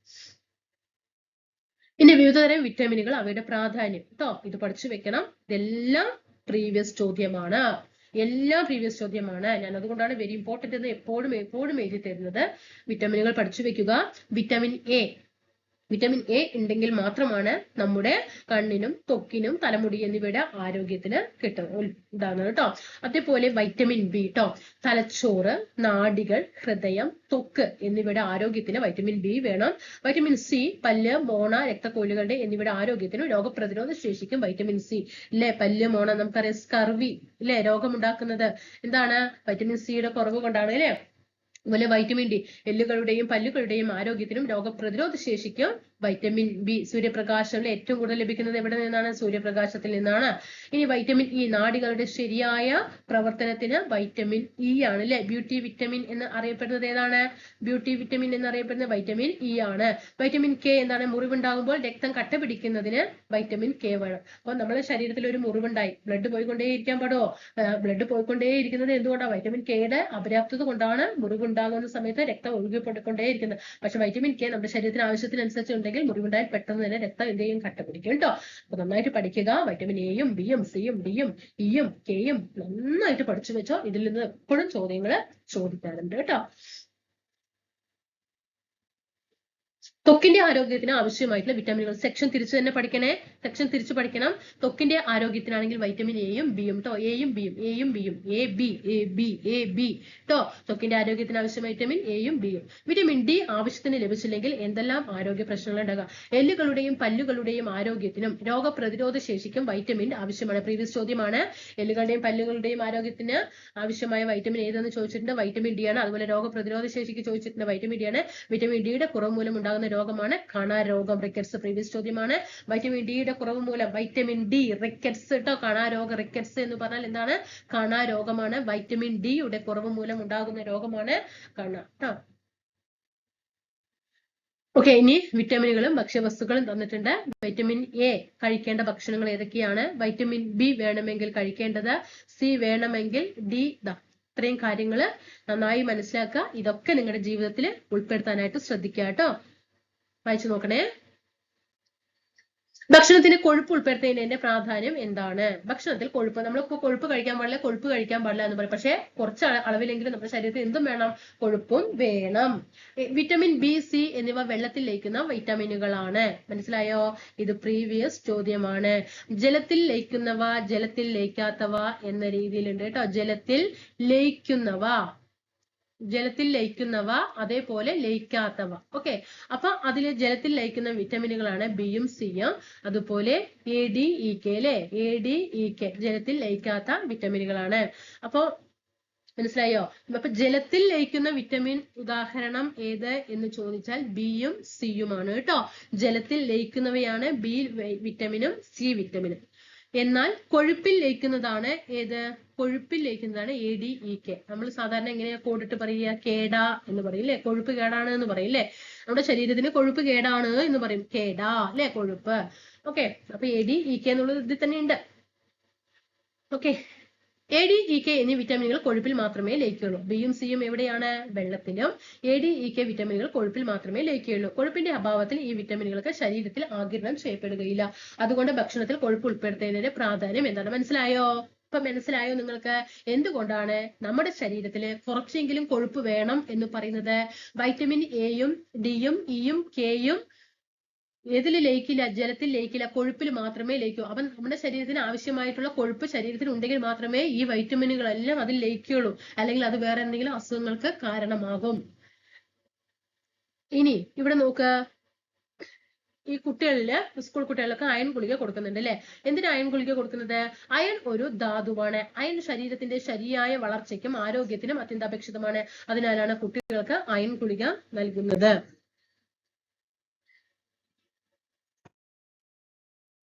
ഇനി വിവിധതരം വിറ്റാമിനുകൾ, അവയുടെ പ്രാധാന്യം ഇത് പഠിച്ചു വെക്കണം. ഇതെല്ലാം പ്രീവിയസ് ചോദ്യമാണ്. എല്ലാം പ്രീവിയസ് ചോദ്യമാണ്. ഞാൻ അതുകൊണ്ടാണ് വെരി ഇമ്പോർട്ടന്റ് എന്ന് എപ്പോഴും എഴുതി തരുന്നത്. വിറ്റാമിനുകൾ പഠിച്ചു വെക്കുക. വിറ്റാമിൻ എ വിറ്റമിൻ എ ഉണ്ടെങ്കിൽ മാത്രമാണ് നമ്മുടെ കണ്ണിനും ത്വക്കിനും തലമുടി എന്നിവയുടെ ആരോഗ്യത്തിന് ഉണ്ടാകുന്നത് കേട്ടോ. അതേപോലെ വൈറ്റമിൻ ബി കേട്ടോ, തലച്ചോറ്, നാഡികൾ, ഹൃദയം, ത്വക്ക് എന്നിവയുടെ ആരോഗ്യത്തിന് വൈറ്റമിൻ ബി വേണം. വൈറ്റമിൻ സി പല്ല്, മോണ, രക്തക്കൊഴലുകളുടെ എന്നിവയുടെ ആരോഗ്യത്തിനും രോഗപ്രതിരോധ ശേഷിക്കും വൈറ്റമിൻ സി അല്ലെ. പല്ല്, മോണ നമുക്കറിയാം സ്കർവി അല്ലെ രോഗമുണ്ടാക്കുന്നത് എന്താണ്? വൈറ്റമിൻ സിയുടെ കുറവ് കൊണ്ടാണ് അല്ലെ. അതുപോലെ വൈറ്റമിൻ ഡി എല്ലുകളുടെയും പല്ലുകളുടെയും ആരോഗ്യത്തിനും രോഗപ്രതിരോധ ശേഷിക്കും വൈറ്റമിൻ ബി. സൂര്യപ്രകാശം ഏറ്റവും കൂടുതൽ ലഭിക്കുന്നത് എവിടെ നിന്നാണ്? സൂര്യപ്രകാശത്തിൽ നിന്നാണ്. ഇനി വൈറ്റമിൻ ഇ നാഡികളുടെ ശരിയായ പ്രവർത്തനത്തിന് വൈറ്റമിൻ ഇ ആണ് അല്ലെ. ബ്യൂട്ടി വിറ്റമിൻ എന്ന് അറിയപ്പെടുന്നത് ഏതാണ്? ബ്യൂട്ടി വിറ്റമിൻ എന്നറിയപ്പെടുന്നത് വൈറ്റമിൻ ഇ ആണ്. വൈറ്റമിൻ കെ എന്താണ്? മുറിവുണ്ടാകുമ്പോൾ രക്തം കട്ട പിടിക്കുന്നതിന് വൈറ്റമിൻ കെ വേണം. അപ്പൊ നമ്മുടെ ശരീരത്തിൽ ഒരു മുറിവുണ്ടായി, ബ്ലഡ് പോയിക്കൊണ്ടേയിരിക്കാൻ പാടുമോ? ബ്ലഡ് പോയിക്കൊണ്ടേയിരിക്കുന്നത് എന്തുകൊണ്ടാണ്? വൈറ്റമിൻ കെയുടെ അപര്യാപ്തത കൊണ്ടാണ് മുറിവുണ്ടാകുന്ന സമയത്ത് രക്തം ഒഴുകിക്കൊണ്ടിരിക്കുന്നത്. പക്ഷെ വൈറ്റമിൻ കെ നമ്മുടെ ശരീരത്തിന് ആവശ്യത്തിനനുസരിച്ച് ഉണ്ടെങ്കിൽ മുറിവുണ്ടായാൽ പെട്ടെന്ന് തന്നെ രക്തം എന്തെയും കട്ട പിടിക്കും കേട്ടോ. അപ്പൊ നന്നായിട്ട് പഠിക്കുക. വൈറ്റമിൻ എയും ബിയും സിയും ഡിയും ഇയും കെയും നന്നായിട്ട് പഠിച്ചു വെച്ചോ. ഇതിൽ നിന്ന് എപ്പോഴും ചോദ്യങ്ങൾ ചോദിക്കാറുണ്ട് കേട്ടോ. ത്വക്കിന്റെ ആരോഗ്യത്തിന് ആവശ്യമായിട്ടുള്ള വിറ്റാമിനുകൾ സെക്ഷൻ തിരിച്ചു തന്നെ പഠിക്കണേ. സെക്ഷൻ തിരിച്ചു പഠിക്കണം. ത്വക്കിന്റെ ആരോഗ്യത്തിനാണെങ്കിൽ വൈറ്റമിൻ എയും ബിയും കേട്ടോ. എയും ബിയും എ ബി കേട്ടോ. ത്വക്കിന്റെ ആരോഗ്യത്തിന് ആവശ്യം വൈറ്റമിൻ എയും ബിയും. വിറ്റമിൻ ഡി ആവശ്യത്തിന് ലഭിച്ചില്ലെങ്കിൽ എന്തെല്ലാം ആരോഗ്യ പ്രശ്നങ്ങൾ ഉണ്ടാകാം? എല്ലുകളുടെയും പല്ലുകളുടെയും ആരോഗ്യത്തിനും രോഗപ്രതിരോധ ശേഷിക്കും വൈറ്റമിൻ ആവശ്യമാണ്. പ്രീവിയസ് ചോദ്യമാണ്. എല്ലുകളുടെയും പല്ലുകളുടെയും ആരോഗ്യത്തിന് ആവശ്യമായ വൈറ്റമിൻ ഏതെന്ന് ചോദിച്ചിട്ടുണ്ട്. വൈറ്റമിൻ ഡി ആണ്. അതുപോലെ രോഗപ്രതിരോധ ശേഷിക്ക് ചോദിച്ചിട്ടുണ്ട്. വൈറ്റമിൻ ഡി ആണ്. വിറ്റമിൻ ഡിയുടെ കുറവ് മൂലം ഉണ്ടാകുന്ന രോഗമാണ് കണരോഗം, റിക്കറ്റ്സ്. പ്രീവിയസ് ചോദ്യമാണ്. വൈറ്റമിൻ ഡിയുടെ കുറവ് മൂലം വൈറ്റമിൻ ഡി റിക്കറ്റ്സ് കേട്ടോ. കണരോഗം റിക്കറ്റ്സ് എന്ന് പറഞ്ഞാൽ എന്താണ്? കണരോഗമാണ്. വൈറ്റമിൻ ഡിയുടെ കുറവ് മൂലം ഉണ്ടാകുന്ന രോഗമാണ് കണ കേട്ടോ. ഓക്കെ, ഇനി വിറ്റാമിനുകളും ഭക്ഷ്യവസ്തുക്കളും തന്നിട്ടുണ്ട്. വൈറ്റമിൻ എ കഴിക്കേണ്ട ഭക്ഷണങ്ങൾ ഏതൊക്കെയാണ്? വൈറ്റമിൻ ബി വേണമെങ്കിൽ കഴിക്കേണ്ടത്, സി വേണമെങ്കിൽ ഡി. ഇത്രയും കാര്യങ്ങൾ നന്നായി മനസ്സിലാക്കുക. ഇതൊക്കെ നിങ്ങളുടെ ജീവിതത്തിൽ ഉൾപ്പെടുത്താനായിട്ട് ശ്രദ്ധിക്കുക കേട്ടോ. വായിച്ചു നോക്കണേ. ഭക്ഷണത്തിന് കൊഴുപ്പ് ഉൾപ്പെടുത്തുന്നതിന്റെ പ്രാധാന്യം എന്താണ്? ഭക്ഷണത്തിൽ കൊഴുപ്പ്, നമ്മളിപ്പോ കൊഴുപ്പ് കഴിക്കാൻ പാടില്ല എന്ന് പറയും. പക്ഷെ കുറച്ച് അളവിലെങ്കിലും നമ്മുടെ ശരീരത്തിൽ എന്തും വേണം? കൊഴുപ്പും വേണം. വിറ്റമിൻ ബി, സി എന്നിവ വെള്ളത്തിൽ ലയിക്കുന്ന വൈറ്റമിനുകളാണ്. മനസ്സിലായോ? ഇത് പ്രീവിയസ് ചോദ്യമാണ്. ജലത്തിൽ ലയിക്കുന്നവ, ജലത്തിൽ ലയിക്കാത്തവ എന്ന രീതിയിലുണ്ട് കേട്ടോ. ജലത്തിൽ ലയിക്കുന്നവ അതേപോലെ ലയിക്കാത്തവ. ഓക്കെ, അപ്പൊ അതില് ജലത്തിൽ ലയിക്കുന്ന വിറ്റമിനുകളാണ് ബിയും സിയും. അതുപോലെ എ ഡി ഇ കെ അല്ലെ. എ ഡി ഇ കെ ജലത്തിൽ ലയിക്കാത്ത വിറ്റമിനുകളാണ്. അപ്പൊ മനസ്സിലായോ? അപ്പൊ ജലത്തിൽ ലയിക്കുന്ന വിറ്റമിൻ ഉദാഹരണം ഏത് എന്ന് ചോദിച്ചാൽ ബിയും സിയുമാണ് കേട്ടോ. ജലത്തിൽ ലയിക്കുന്നവയാണ് ബി വിറ്റമിനും സി വിറ്റമിനും. എന്നാൽ കൊഴുപ്പിൽ ലയിക്കുന്നതാണ് ഏത്? കൊഴുപ്പിൽ ലയിക്കുന്നതാണ് എ ഡി ഇ കെ. നമ്മൾ സാധാരണ എങ്ങനെയാ കോഡിട്ട് പറയുക? കേടാ എന്ന് പറയും അല്ലെ. കൊഴുപ്പ് കേടാണ് എന്ന് പറയും അല്ലെ. നമ്മുടെ ശരീരത്തിന് കൊഴുപ്പ് കേടാണ് എന്ന് പറയും. കേടാ അല്ലെ, കൊഴുപ്പ്. ഓക്കെ, അപ്പൊ എ ഡി ഇ കെ എന്നുള്ളത് ഇതിൽ തന്നെ ഉണ്ട്. Okay, A D E K എന്നീ വിറ്റാമിനുകൾ കൊഴുപ്പിൽ മാത്രമേ ലയിക്കുകയുള്ളൂ. ബിയും സിയും എവിടെയാണ്? വെള്ളത്തിലും. എ ഡി ഇ കെ വിറ്റാമിനുകൾ കൊഴുപ്പിൽ മാത്രമേ ലയിക്കുകയുള്ളൂ. കൊഴുപ്പിന്റെ അഭാവത്തിൽ ഈ വിറ്റാമിനുകൾക്ക് ശരീരത്തിൽ ആഗിരണം ചെയ്യപ്പെടുകയില്ല. അതുകൊണ്ട് ഭക്ഷണത്തിൽ കൊഴുപ്പ് ഉൾപ്പെടുത്തുന്നതിന്റെ പ്രാധാന്യം എന്താണ്? മനസ്സിലായോ? ഇപ്പൊ മനസ്സിലായോ നിങ്ങൾക്ക് എന്തുകൊണ്ടാണ് നമ്മുടെ ശരീരത്തിൽ കുറച്ചെങ്കിലും കൊഴുപ്പ് വേണം എന്ന് പറയുന്നത്? വൈറ്റമിൻ എയും ഡിയും ഇയും കെയും ഏതിൽ ലയിക്കില്ല? ജലത്തിൽ ലയിക്കില്ല, കൊഴുപ്പിൽ മാത്രമേ ലയിക്കൂ. അപ്പൊ നമ്മുടെ ശരീരത്തിന് ആവശ്യമായിട്ടുള്ള കൊഴുപ്പ് ശരീരത്തിൽ ഉണ്ടെങ്കിൽ മാത്രമേ ഈ വൈറ്റമിനുകളെല്ലാം അതിൽ ലയിക്കുകയുള്ളൂ. അല്ലെങ്കിൽ അത് വേറെ എന്തെങ്കിലും അസുഖങ്ങൾക്ക് കാരണമാകും. ഇനി ഇവിടെ നോക്കുക. ഈ കുട്ടികളില്, സ്കൂൾ കുട്ടികൾക്ക് അയൺ ഗുളിക കൊടുക്കുന്നുണ്ട് അല്ലെ. എന്തിനാ അയൺ ഗുളിക കൊടുക്കുന്നത്? അയൺ ഒരു ധാതുവാണ്. അയൺ ശരീരത്തിന്റെ ശരിയായ വളർച്ചയ്ക്കും ആരോഗ്യത്തിനും അത്യന്താപേക്ഷിതമാണ്. അതിനാലാണ് കുട്ടികൾക്ക് അയൺ ഗുളിക നൽകുന്നത്.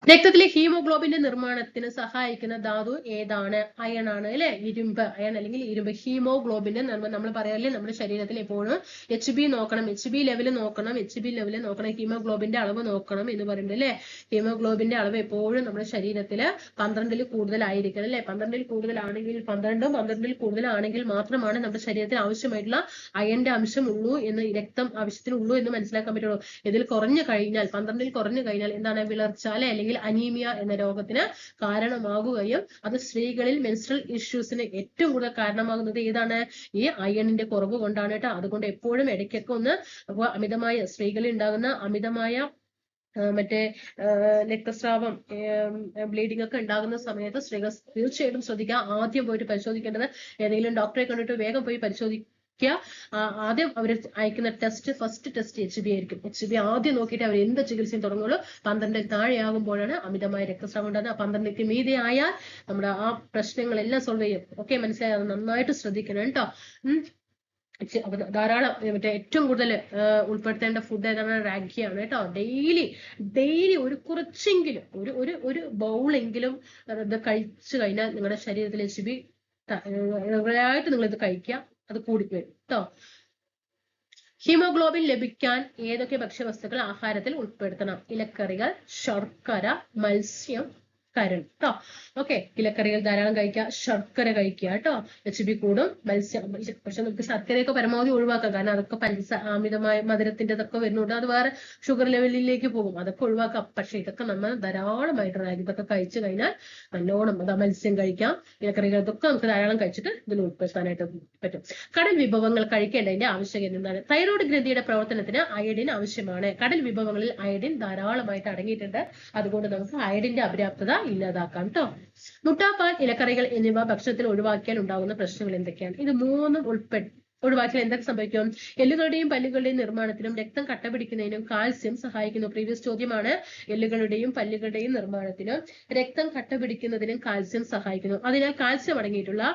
രക്തത്തിലെ ഹീമോഗ്ലോബിന്റെ നിർമ്മാണത്തിന് സഹായിക്കുന്ന ധാതു ഏതാണ്? അയൺ ആണ് അല്ലെ. ഇരുമ്പ്, അയൺ അല്ലെങ്കിൽ ഇരുമ്പ്. ഹീമോഗ്ലോബിന്റെ നമ്മൾ പറയാറില്ലേ നമ്മുടെ ശരീരത്തിൽ എപ്പോഴും HB നോക്കണം, HB ലെവൽ നോക്കണം, ഹീമോഗ്ലോബിന്റെ അളവ് നോക്കണം എന്ന് പറയുന്നുണ്ട് അല്ലെ. ഹീമോഗ്ലോബിന്റെ അളവ് എപ്പോഴും നമ്മുടെ ശരീരത്തില് 12-ൽ കൂടുതലായിരിക്കണം അല്ലെ. 12-ൽ കൂടുതലാണെങ്കിൽ, 12-ൽ കൂടുതലാണെങ്കിൽ മാത്രമാണ് നമ്മുടെ ശരീരത്തിന് ആവശ്യമായിട്ടുള്ള അയണിന്റെ അംശം ഉള്ളൂ എന്ന്, രക്തം ആവശ്യത്തിന് ഉള്ളൂ എന്ന് മനസ്സിലാക്കാൻ പറ്റുള്ളൂ. ഇതിൽ കുറഞ്ഞു കഴിഞ്ഞാൽ, 12-ൽ കുറഞ്ഞു കഴിഞ്ഞാൽ എന്താണ്? വിളർച്ച അല്ലെ, അല്ലെങ്കിൽ അല്ലെങ്കിൽ അനീമിയ എന്ന രോഗത്തിന് കാരണമാകുകയും അത് സ്ത്രീകളിൽ മെൻസ്ട്രൽ ഇഷ്യൂസിന് ഏറ്റവും കൂടുതൽ കാരണമാകുന്നത് ഏതാണ്? ഈ അയണിന്റെ കുറവ് കൊണ്ടാണ് കേട്ടോ. അതുകൊണ്ട് എപ്പോഴും ഇടയ്ക്കൊക്കെ ഒന്ന് അമിതമായ സ്ത്രീകളിൽ ഉണ്ടാകുന്ന അമിതമായ മറ്റേ രക്തസ്രാവം ബ്ലീഡിംഗ് ഒക്കെ ഉണ്ടാകുന്ന സമയത്ത് സ്ത്രീകൾ തീർച്ചയായിട്ടും ശ്രദ്ധിക്കുക. ആദ്യം പോയിട്ട് പരിശോധിക്കേണ്ടത് ഏതെങ്കിലും ഡോക്ടറെ കണ്ടിട്ട് വേഗം പോയി പരിശോധിക്കുക. ആദ്യം അവർ അയക്കുന്ന ഫസ്റ്റ് ടെസ്റ്റ് HB ആയിരിക്കും. HB ആദ്യം നോക്കിയിട്ട് അവർ എന്ത് ചികിത്സയും തുടങ്ങുള്ളൂ. 12 താഴെയാകുമ്പോഴാണ് അമിതമായ രക്തസ്രാവം ഉണ്ടാകുന്നത്. 12 മീതെ ആയാൽ നമ്മുടെ ആ പ്രശ്നങ്ങളെല്ലാം സോൾവ് ചെയ്യും. ഓക്കെ, മനസ്സിലായി? അത് നന്നായിട്ട് ശ്രദ്ധിക്കണം കേട്ടോ. ധാരാളം ഏറ്റവും കൂടുതൽ ഉൾപ്പെടുത്തേണ്ട ഫുഡ് ഏതാണ്? റാഗിയാണ് കേട്ടോ. ഡെയിലി ഒരു കുറച്ചെങ്കിലും ഒരു ബൗളെങ്കിലും ഇത് കഴിച്ചു കഴിഞ്ഞാൽ നിങ്ങളുടെ ശരീരത്തിൽ HB ആയിട്ട് നിങ്ങൾ ഇത് കഴിക്കുക, അത് കൂടിപ്പോരും കേട്ടോ. ഹീമോഗ്ലോബിൻ ലഭിക്കാൻ ഏതൊക്കെ ഭക്ഷ്യവസ്തുക്കൾ ആഹാരത്തിൽ ഉൾപ്പെടുത്തണം? ഇലക്കറികൾ, ശർക്കര, മത്സ്യം, കരൾ കേട്ടോ. ഓക്കെ, ഇലക്കറികൾ ധാരാളം കഴിക്കുക, ശർക്കര കഴിക്കുക കേട്ടോ. HB കൂടും. മത്സ്യം, പക്ഷെ നമുക്ക് ശർക്കരയൊക്കെ പരമാവധി ഒഴിവാക്കാം. കാരണം അതൊക്കെ അമിതമായ മധുരത്തിൻ്റെതൊക്കെ വരുന്നുണ്ട്. അത് വേറെ ഷുഗർ ലെവലിലേക്ക് പോകും. അതൊക്കെ ഒഴിവാക്കാം. പക്ഷെ ഇതൊക്കെ നമ്മൾ ധാരാളമായിട്ട് ഇതൊക്കെ കഴിച്ചു കഴിഞ്ഞാൽ നല്ലോണം മത്സ്യം കഴിക്കാം, ഇലക്കറികൾ, ഇതൊക്കെ നമുക്ക് ധാരാളം കഴിച്ചിട്ട് ഇതിൽ ഉൾപ്പെടുത്താനായിട്ട് പറ്റും. കടൽ വിഭവങ്ങൾ കഴിക്കേണ്ടതിന്റെ ആവശ്യകത എന്താണ്? തൈറോയ്ഡ് ഗ്രന്ഥിയുടെ പ്രവർത്തനത്തിന് അയഡിൻ ആവശ്യമാണ്. കടൽ വിഭവങ്ങളിൽ അയഡിൻ ധാരാളമായിട്ട് അടങ്ങിയിട്ടുണ്ട്. അതുകൊണ്ട് നമുക്ക് അയഡിന്റെ അപര്യാപ്തത ഇല്ലാതാക്കാം കേട്ടോ. മുട്ട, പാൽ, ഇലക്കറികൾ എന്നിവ ഭക്ഷണത്തിൽ ഒഴിവാക്കിയാൽ ഉണ്ടാകുന്ന പ്രശ്നങ്ങൾ എന്തൊക്കെയാണ്? ഇത് മൂന്നും ഒഴിവാക്കിയാൽ എന്തൊക്കെ സംഭവിക്കും? എല്ലുകളുടെയും പല്ലുകളുടെയും നിർമ്മാണത്തിനും രക്തം കട്ടപിടിക്കുന്നതിനും കാൽസ്യം സഹായിക്കുന്നു. പ്രീവിയസ് ചോദ്യമാണ്. എല്ലുകളുടെയും പല്ലുകളുടെയും നിർമ്മാണത്തിനും രക്തം കട്ടപിടിക്കുന്നതിനും കാൽസ്യം സഹായിക്കുന്നു. അതിനാൽ കാൽസ്യം അടങ്ങിയിട്ടുള്ള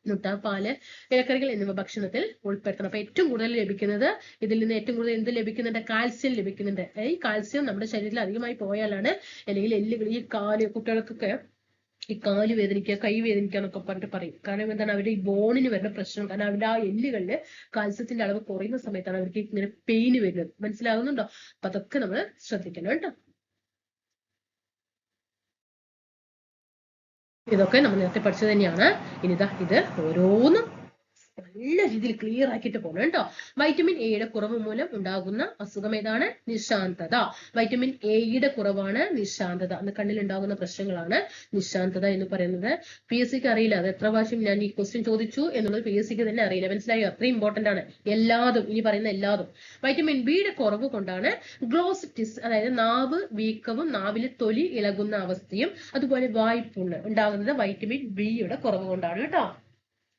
മുട്ട, പാല്, ഇലക്കറികൾ എന്നിവ ഭക്ഷണത്തിൽ ഉൾപ്പെടുത്തണം. അപ്പൊ ഏറ്റവും കൂടുതൽ ലഭിക്കുന്നത് ഇതിൽ നിന്ന് ഏറ്റവും കൂടുതൽ എന്ത് ലഭിക്കുന്നുണ്ട്? കാൽസ്യം ലഭിക്കുന്നുണ്ട്. ഈ കാൽസ്യം നമ്മുടെ ശരീരത്തിൽ അധികമായി പോയാലാണ്, അല്ലെങ്കിൽ എല്ലുകൾ, ഈ കുട്ടികൾക്കൊക്കെ ഈ കാല് വേദനിക്കുക, കൈ വേദനിക്കുക എന്നൊക്കെ പറഞ്ഞിട്ട് പറയും. കാരണം എന്താണ്? അവരുടെ ഈ ബോണിന് വരുന്ന പ്രശ്നം. കാരണം അവരുടെ ആ എല്ലുകളിൽ കാൽസ്യത്തിന്റെ അളവ് കുറയുന്ന സമയത്താണ് അവർക്ക് ഇങ്ങനെ പെയിന് വരുന്നത്. മനസ്സിലാകുന്നുണ്ടോ? അപ്പൊ അതൊക്കെ നമ്മൾ ശ്രദ്ധിക്കണം കേട്ടോ. ഇതൊക്കെ നമ്മൾ നേരത്തെ പഠിച്ചത് തന്നെയാണ്. ഇനിതാ ഇത് ഓരോന്നും നല്ല രീതിയിൽ ക്ലിയർ ആക്കിയിട്ട് പോകണം കേട്ടോ. വൈറ്റമിൻ എയുടെ കുറവ് മൂലം ഉണ്ടാകുന്ന അസുഖം ഏതാണ്? നിശാന്തത. വൈറ്റമിൻ എയുടെ കുറവാണ് നിശാന്തത. അന്ന് കണ്ണിൽ ഉണ്ടാകുന്ന പ്രശ്നങ്ങളാണ് നിശാന്തത എന്ന് പറയുന്നത്. PSCക്ക് അറിയില്ല. അത് എത്ര പ്രാവശ്യം ഞാൻ ഈ ക്വസ്റ്റ്യൻ ചോദിച്ചു എന്നുള്ളത് PSCക്ക് തന്നെ അറിയില്ല. മനസ്സിലായോ? അത്രയും ഇമ്പോർട്ടന്റ് ആണ് എല്ലാതും, ഇനി പറയുന്ന എല്ലാതും. വൈറ്റമിൻ ബിയുടെ കുറവ് കൊണ്ടാണ് ഗ്ലോസിറ്റിസ്, അതായത് നാവ് വീക്കവും നാവിലെ തൊലി ഇളകുന്ന അവസ്ഥയും അതുപോലെ വായ്പുണ്ണ് ഉണ്ടാകുന്നത് വൈറ്റമിൻ ബിയുടെ കുറവ് കൊണ്ടാണ് കേട്ടോ.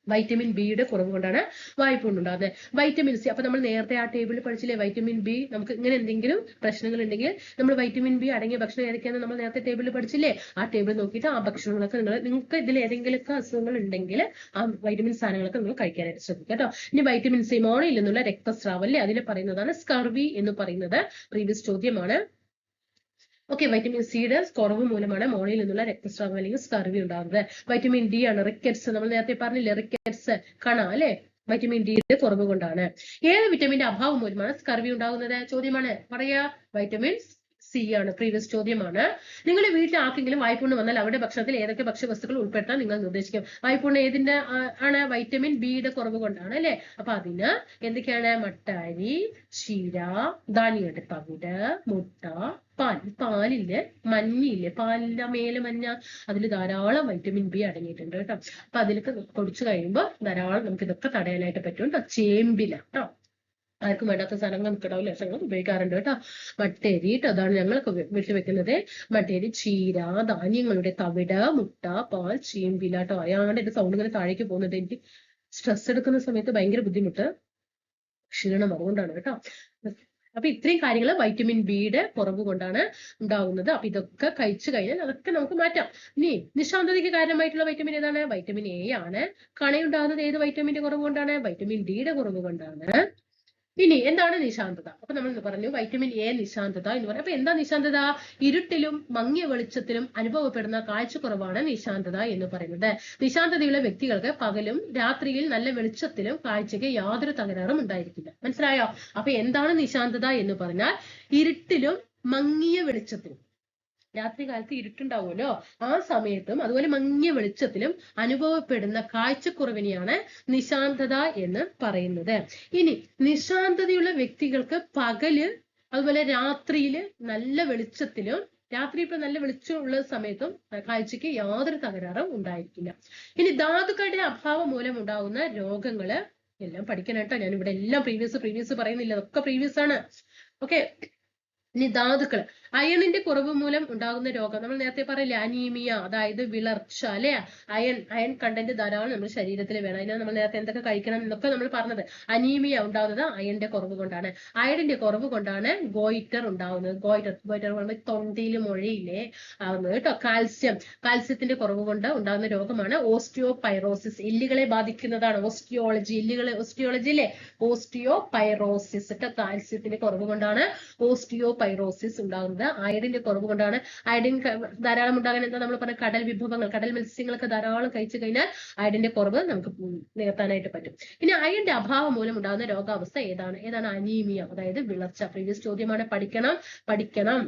വൈറ്റമിൻ ബിയുടെ കുറവ് കൊണ്ടാണ് വായ്പുണ്ടുണ്ടാകുന്നത്. വൈറ്റമിൻ സി, അപ്പൊ നമ്മൾ നേരത്തെ ആ ടേബിളിൽ പഠിച്ചില്ലേ? വൈറ്റമിൻ ബി, നമുക്ക് ഇങ്ങനെ എന്തെങ്കിലും പ്രശ്നങ്ങൾ ഉണ്ടെങ്കിൽ നമ്മൾ വൈറ്റമിൻ ബി അടങ്ങിയ ഭക്ഷണം ഏതൊക്കെയാണെന്ന് നമ്മൾ നേരത്തെ ടേബിളിൽ പഠിച്ചില്ലേ? ആ ടേബിൾ നോക്കിയിട്ട് ആ ഭക്ഷണങ്ങളൊക്കെ നിങ്ങൾക്ക് ഇതിൽ ഏതെങ്കിലുമൊക്കെ അസുഖങ്ങൾ ഉണ്ടെങ്കിൽ ആ വൈറ്റമിൻ സാധനങ്ങളൊക്കെ നിങ്ങൾ കഴിക്കാനായിട്ട് ശ്രദ്ധിക്കുക കേട്ടോ. ഇനി വൈറ്റമിൻ സി, മോണയിൽ നിന്നുള്ള രക്തസ്രാവം അല്ലേ, അതിനെ പറയുന്നതാണ് സ്കർവി എന്ന് പറയുന്നത്. പ്രീവിയസ് ചോദ്യമാണ്. ഓക്കെ, വൈറ്റമിൻ സിയുടെ കുറവ് മൂലമാണ് മോണയിൽ നിന്നുള്ള രക്തസ്രാവം അല്ലെങ്കിൽ സ്കർവി ഉണ്ടാകുന്നത്. വൈറ്റമിൻ ഡി ആണ് റിക്കറ്റ്സ്. നമ്മൾ നേരത്തെ പറഞ്ഞില്ലേ, റിക്കറ്റ്സ് കണ അല്ലെ, വൈറ്റമിൻ ഡിയുടെ കുറവ് കൊണ്ടാണ്. ഏത് വിറ്റമിന്റെ അഭാവം മൂലമാണ് സ്കർവി ഉണ്ടാകുന്നത്? ചോദ്യമാണ്. പറയാ, വൈറ്റമിൻ സി ആണ്. പ്രീവിയസ് ചോദ്യമാണ്. നിങ്ങളുടെ വീട്ടിൽ ആർക്കെങ്കിലും വായ്പുണ്ണ് വന്നാൽ അവരുടെ ഭക്ഷണത്തിൽ ഏതൊക്കെ ഭക്ഷ്യവസ്തുക്കൾ ഉൾപ്പെടുത്താൻ നിങ്ങൾ നിർദ്ദേശിക്കും? വായ്പുണ്ണ് ഏതിന്റെ ആണ്? വൈറ്റമിൻ ബിയുടെ കുറവ് കൊണ്ടാണ് അല്ലെ. അപ്പൊ അതിന് എന്തൊക്കെയാണ്? മട്ടാരി, ചീര, ധാന്യങ്ങളുടെ തവിട്, മുട്ട, പാൽ. പാലില് മഞ്ഞയില്ലേ, പാലിന്റെ മേലെ മഞ്ഞ, അതിൽ ധാരാളം വൈറ്റമിൻ ബി അടങ്ങിയിട്ടുണ്ട് കേട്ടോ. അപ്പൊ അതിലൊക്കെ പൊടിച്ചു കഴിയുമ്പോൾ ധാരാളം നമുക്ക് ഇതൊക്കെ തടയാനായിട്ട് പറ്റും കേട്ടോ. ചേമ്പില കേട്ടോ, ആർക്കും വേണ്ടാത്ത സാധനങ്ങൾ നമുക്ക് ഇടാവും, ലക്ഷങ്ങൾ ഉപയോഗിക്കാറുണ്ട് കേട്ടോ. മട്ടേരി കേട്ടോ, അതാണ് ഞങ്ങളൊക്കെ വീട്ടിൽ വെക്കുന്നത്. മട്ടേരി, ചീര, ധാന്യങ്ങളുടെ തവിട്, മുട്ട, പാൽ, ചേമ്പില കേട്ടോ. അറിയാണ്ട് എന്റെ സൗണ്ട് ഇങ്ങനെ താഴേക്ക് പോകുന്നുണ്ട്. എനിക്ക് സ്ട്രെസ് എടുക്കുന്ന സമയത്ത് ഭയങ്കര ബുദ്ധിമുട്ട്, ക്ഷീണം, അതുകൊണ്ടാണ് കേട്ടോ. അപ്പൊ ഇത്രയും കാര്യങ്ങൾ വൈറ്റമിൻ ബിയുടെ കുറവ് കൊണ്ടാണ് ഉണ്ടാകുന്നത്. അപ്പൊ ഇതൊക്കെ കഴിച്ചു കഴിഞ്ഞാൽ അതൊക്കെ നമുക്ക് മാറ്റാം. ഇനി നിശാന്തതയ്ക്ക് കാരണമായിട്ടുള്ള വൈറ്റമിൻ ഏതാണ്? വൈറ്റമിൻ എ ആണ്. കണയുണ്ടാകുന്നത് ഏത് വൈറ്റമിന്റെ കുറവ് കൊണ്ടാണ്? വൈറ്റമിൻ ഡിയുടെ കുറവ് കൊണ്ടാണ്. ഇനി എന്താണ് നിശാന്തത? അപ്പൊ നമ്മൾ പറഞ്ഞു വൈറ്റമിൻ എ നിശാന്തത എന്ന് പറയും. അപ്പൊ എന്താ നിശാന്തത? ഇരുട്ടിലും മങ്ങിയ വെളിച്ചത്തിലും അനുഭവപ്പെടുന്ന കാഴ്ചക്കുറവാണ് നിശാന്തത എന്ന് പറയുന്നത്. നിശാന്തതയുള്ള വ്യക്തികൾക്ക് പകലും രാത്രിയിൽ നല്ല വെളിച്ചത്തിലും കാഴ്ചയ്ക്ക് യാതൊരു തകരാറും ഉണ്ടായിരിക്കില്ല. മനസ്സിലായോ? അപ്പൊ എന്താണ് നിശാന്തത എന്ന് പറഞ്ഞാൽ ഇരുട്ടിലും മങ്ങിയ വെളിച്ചത്തിലും, രാത്രി കാലത്ത് ഇരുട്ടുണ്ടാവുമല്ലോ, ആ സമയത്തും അതുപോലെ മങ്ങിയ വെളിച്ചത്തിലും അനുഭവപ്പെടുന്ന കാഴ്ചക്കുറവിനെയാണ് നിശാന്തത എന്ന് പറയുന്നത്. ഇനി നിശാന്തതയുള്ള വ്യക്തികൾക്ക് പകല് അതുപോലെ രാത്രിയില് നല്ല വെളിച്ചത്തിലും രാത്രി ഇപ്പൊ നല്ല വെളിച്ചമുള്ള സമയത്തും കാഴ്ചയ്ക്ക് യാതൊരു തകരാറും ഉണ്ടായിരിക്കില്ല. ഇനി ധാതുക്കളുടെ അഭാവം മൂലം ഉണ്ടാകുന്ന രോഗങ്ങള് എല്ലാം പഠിക്കണം കേട്ടോ. ഞാൻ ഇവിടെ എല്ലാം പ്രീവിയസ് പറയുന്നില്ല, അതൊക്കെ പ്രീവിയസ് ആണ്. ഓക്കെ, ഇനി ധാതുക്കൾ. അയണിന്റെ കുറവ് മൂലം ഉണ്ടാകുന്ന രോഗം നമ്മൾ നേരത്തെ പറയില്ലേ, അനീമിയ, അതായത് വിളർച്ച അല്ലെ. അയൺ കണ്ടന്റ് ധാരാളം നമ്മുടെ ശരീരത്തിൽ വേണം. അതിനാ നമ്മൾ നേരത്തെ എന്തൊക്കെ കഴിക്കണം എന്നൊക്കെ നമ്മൾ പറഞ്ഞത്. അനീമിയ ഉണ്ടാകുന്നത് അയണിന്റെ കുറവ് കൊണ്ടാണ്. അയണിന്റെ കുറവ് കൊണ്ടാണ് ഗോയിറ്റർ ഉണ്ടാകുന്നത്. ഗോയിറ്റർ തൊണ്ടയിൽ മൊഴയില്ലേ ആവുന്നത് കേട്ടോ. കാൽസ്യത്തിന്റെ കുറവ് കൊണ്ട് ഉണ്ടാകുന്ന രോഗമാണ് ഓസ്റ്റിയോപൈറോസിസ്. എല്ലുകളെ ബാധിക്കുന്നതാണ് ഓസ്റ്റിയോളജി അല്ലേ, ഓസ്റ്റിയോപൈറോസിസ് കേട്ടോ. കാൽസ്യത്തിന്റെ കുറവ് കൊണ്ടാണ് ഓസ്റ്റിയോപൈറോസിസ് ഉണ്ടാകുന്നത്. അയഡിന്റെ കുറവ് കൊണ്ടാണ്. അയഡിൻ ധാരാളം ഉണ്ടാകാൻ എന്താ നമ്മൾ പറഞ്ഞ കടൽ വിഭവങ്ങൾ, കടൽ മത്സ്യങ്ങളൊക്കെ ധാരാളം കഴിച്ചു കഴിഞ്ഞാൽ അയഡിന്റെ കുറവ് നമുക്ക് നികത്താനായിട്ട് പറ്റും. ഇനി അയഡിന്റെ അഭാവം മൂലം ഉണ്ടാകുന്ന രോഗാവസ്ഥ ഏതാണ് അനീമിയ, അതായത് വിളർച്ച. പ്രീവിയസ് ചോദ്യമാണ്, പഠിക്കണം.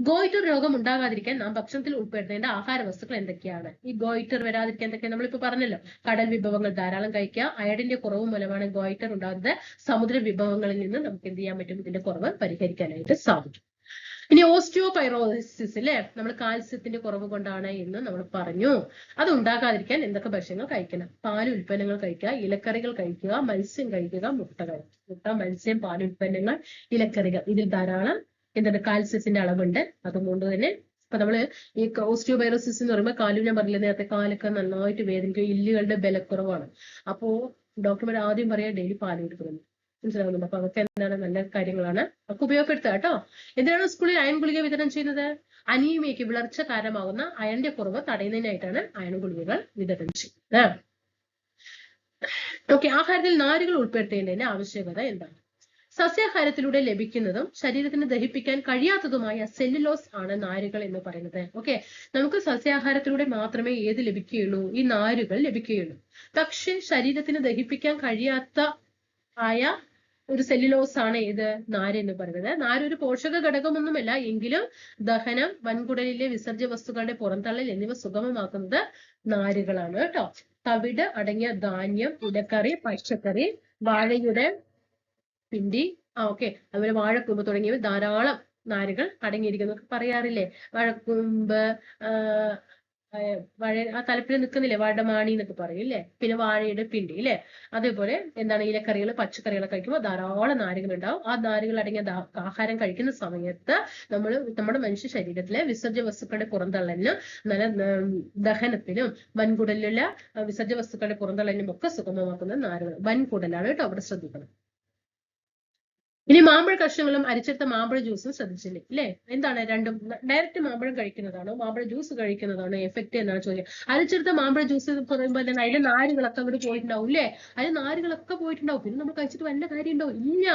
ഗോയിറ്റർ രോഗം ഉണ്ടാകാതിരിക്കാൻ നാം ഭക്ഷണത്തിൽ ഉൾപ്പെടുത്തേണ്ട ആഹാര വസ്തുക്കൾ എന്തൊക്കെയാണ്? ഈ ഗോയിറ്റർ വരാതിരിക്കാൻ എന്തൊക്കെയാണ് നമ്മളിപ്പോ പറഞ്ഞല്ലോ. കടൽ വിഭവങ്ങൾ ധാരാളം കഴിക്കുക. അയഡിന്റെ കുറവ് മൂലമാണ് ഗോയിറ്റർ ഉണ്ടാകുന്നത്. സമുദ്ര വിഭവങ്ങളിൽ നിന്ന് നമുക്ക് എന്ത് ചെയ്യാൻ പറ്റും? ഇതിന്റെ കുറവ് പരിഹരിക്കാനായിട്ട് സാധിക്കും. ഇനി ഓസ്റ്റിയോപൈറോസിസ് അല്ലെ, നമ്മൾ കാൽസ്യത്തിന്റെ കുറവ് കൊണ്ടാണ് എന്ന് നമ്മൾ പറഞ്ഞു. അത് ഉണ്ടാകാതിരിക്കാൻ എന്തൊക്കെ ഭക്ഷണങ്ങൾ കഴിക്കണം? പാൽ ഉൽപ്പന്നങ്ങൾ കഴിക്കുക, ഇലക്കറികൾ കഴിക്കുക, മത്സ്യം കഴിക്കുക, മുട്ട, മത്സ്യം, പാൽ ഉൽപ്പന്നങ്ങൾ, ഇലക്കറികൾ. ഇതിൽ ധാരാളം കാൽസ്യത്തിന്റെ അളവുണ്ട്. അതുകൊണ്ട് തന്നെ ഇപ്പൊ നമ്മള് ഈ ഓസ്റ്റിയോപൈറോസിസ് എന്ന് പറയുമ്പോൾ കാലും ഞാൻ പറഞ്ഞില്ല നേരത്തെ, കാലൊക്കെ നന്നായിട്ട് വേദനിക്കും, എല്ലുകളുടെ ബലക്കുറവാണ്. അപ്പോ ഡോക്ടർമാർ ആദ്യം പറയാ ഡെയിലി പാൽ കൊടുക്കണം. മനസ്സിലാവുന്നുണ്ട്? അപ്പൊ അതൊക്കെ എന്താണ് നല്ല കാര്യങ്ങളാണ്, അതൊക്കെ ഉപയോഗപ്പെടുത്തുക കേട്ടോ. എന്തിനാണ് സ്കൂളിൽ അയൺ ഗുളിക വിതരണം ചെയ്യുന്നത്? അനീമിയയ്ക്ക്, വിളർച്ച കാരണമാകുന്ന അയണിന്റെ കുറവ് തടയുന്നതിനായിട്ടാണ് അയൺ ഗുളികകൾ വിതരണം ചെയ്യുന്നത്. ഓക്കെ, ആഹാരത്തിൽ നാരുകൾ ഉൾപ്പെടുത്തേണ്ടതിന്റെ ആവശ്യകത എന്താണ്? സസ്യാഹാരത്തിലൂടെ ലഭിക്കുന്നതും ശരീരത്തിന് ദഹിപ്പിക്കാൻ കഴിയാത്തതുമായ സെല്ലുലോസ് ആണ് നാരുകൾ എന്ന് പറയുന്നത്. ഓക്കെ, നമുക്ക് സസ്യാഹാരത്തിലൂടെ മാത്രമേ ഏത് ലഭിക്കുകയുള്ളൂ? ഈ നാരുകൾ ലഭിക്കുകയുള്ളൂ. പക്ഷെ ശരീരത്തിന് ദഹിപ്പിക്കാൻ കഴിയാത്ത ആയ ഒരു സെല്ലുലോസ് ആണ് ഏത്? നാര് എന്ന് പറയുന്നത്. നാര് ഒരു പോഷക ഘടകമൊന്നുമല്ല, എങ്കിലും ദഹനം, വൻകുടലിലെ വിസർജ്യ വസ്തുക്കളുടെ പുറന്തള്ളൽ എന്നിവ സുഗമമാക്കുന്നത് നാരുകളാണ് കേട്ടോ. തവിട് അടങ്ങിയ ധാന്യം, ഇലക്കറി, പച്ചക്കറി, വാഴയുടെ പിണ്ടി, ഓക്കെ, അതുപോലെ വാഴക്കൂമ്പ് തുടങ്ങിയവ ധാരാളം നാരുകൾ അടങ്ങിയിരിക്കുന്നു പറയാറില്ലേ. വാഴക്കൂമ്പ്, വാഴ ആ തലപ്പിൽ നിൽക്കുന്നില്ലേ, വാഴമാണി എന്നൊക്കെ പറയും ഇല്ലേ. പിന്നെ വാഴയുടെ പിണ്ടി ഇല്ലേ. അതേപോലെ എന്താണ്, ഇലക്കറികൾ, പച്ചക്കറികളൊക്കെ കഴിക്കുമ്പോൾ ധാരാളം നാരുകൾ ഉണ്ടാവും. ആ നാരുകൾ അടങ്ങിയ ആഹാരം കഴിക്കുന്ന സമയത്ത് നമ്മുടെ മനുഷ്യ ശരീരത്തിലെ വിസർജ്യ വസ്തുക്കളുടെ പുറന്തള്ളലിനും നല്ല ദഹനത്തിനും വൻകുടലിലുള്ള വിസർജ്യ വസ്തുക്കളുടെ പുറന്തള്ളലിനും ഒക്കെ സുഗമമാക്കുന്ന നാരുകൾ. വൻകുടലാണ് കേട്ടോ, അവിടെ ശ്രദ്ധിക്കണം. ഇനി മാമ്പഴ കഷ്ണങ്ങളും അരിച്ചെടുത്ത മാമ്പഴ ജ്യൂസും ശ്രദ്ധിച്ചില്ലേ ഇല്ലേ? എന്താണ് രണ്ടും? ഡയറക്റ്റ് മാമ്പഴം കഴിക്കുന്നതാണോ മാമ്പഴ ജ്യൂസ് കഴിക്കുന്നതാണോ എഫക്റ്റ് എന്നാണ് ചോദ്യം. അരിച്ചെടുത്ത മാമ്പഴ ജ്യൂസ് പറയുമ്പോൾ തന്നെ അതിന്റെ നാരുകളൊക്കെ അങ്ങോട്ട് പോയിട്ടുണ്ടാവും ഇല്ലേ? അതിന്റെ നാരുകളൊക്കെ പോയിട്ടുണ്ടാവും. പിന്നെ നമ്മൾ കഴിച്ചിട്ട് വല്ല കാര്യം ഉണ്ടാവും? ഇല്ല.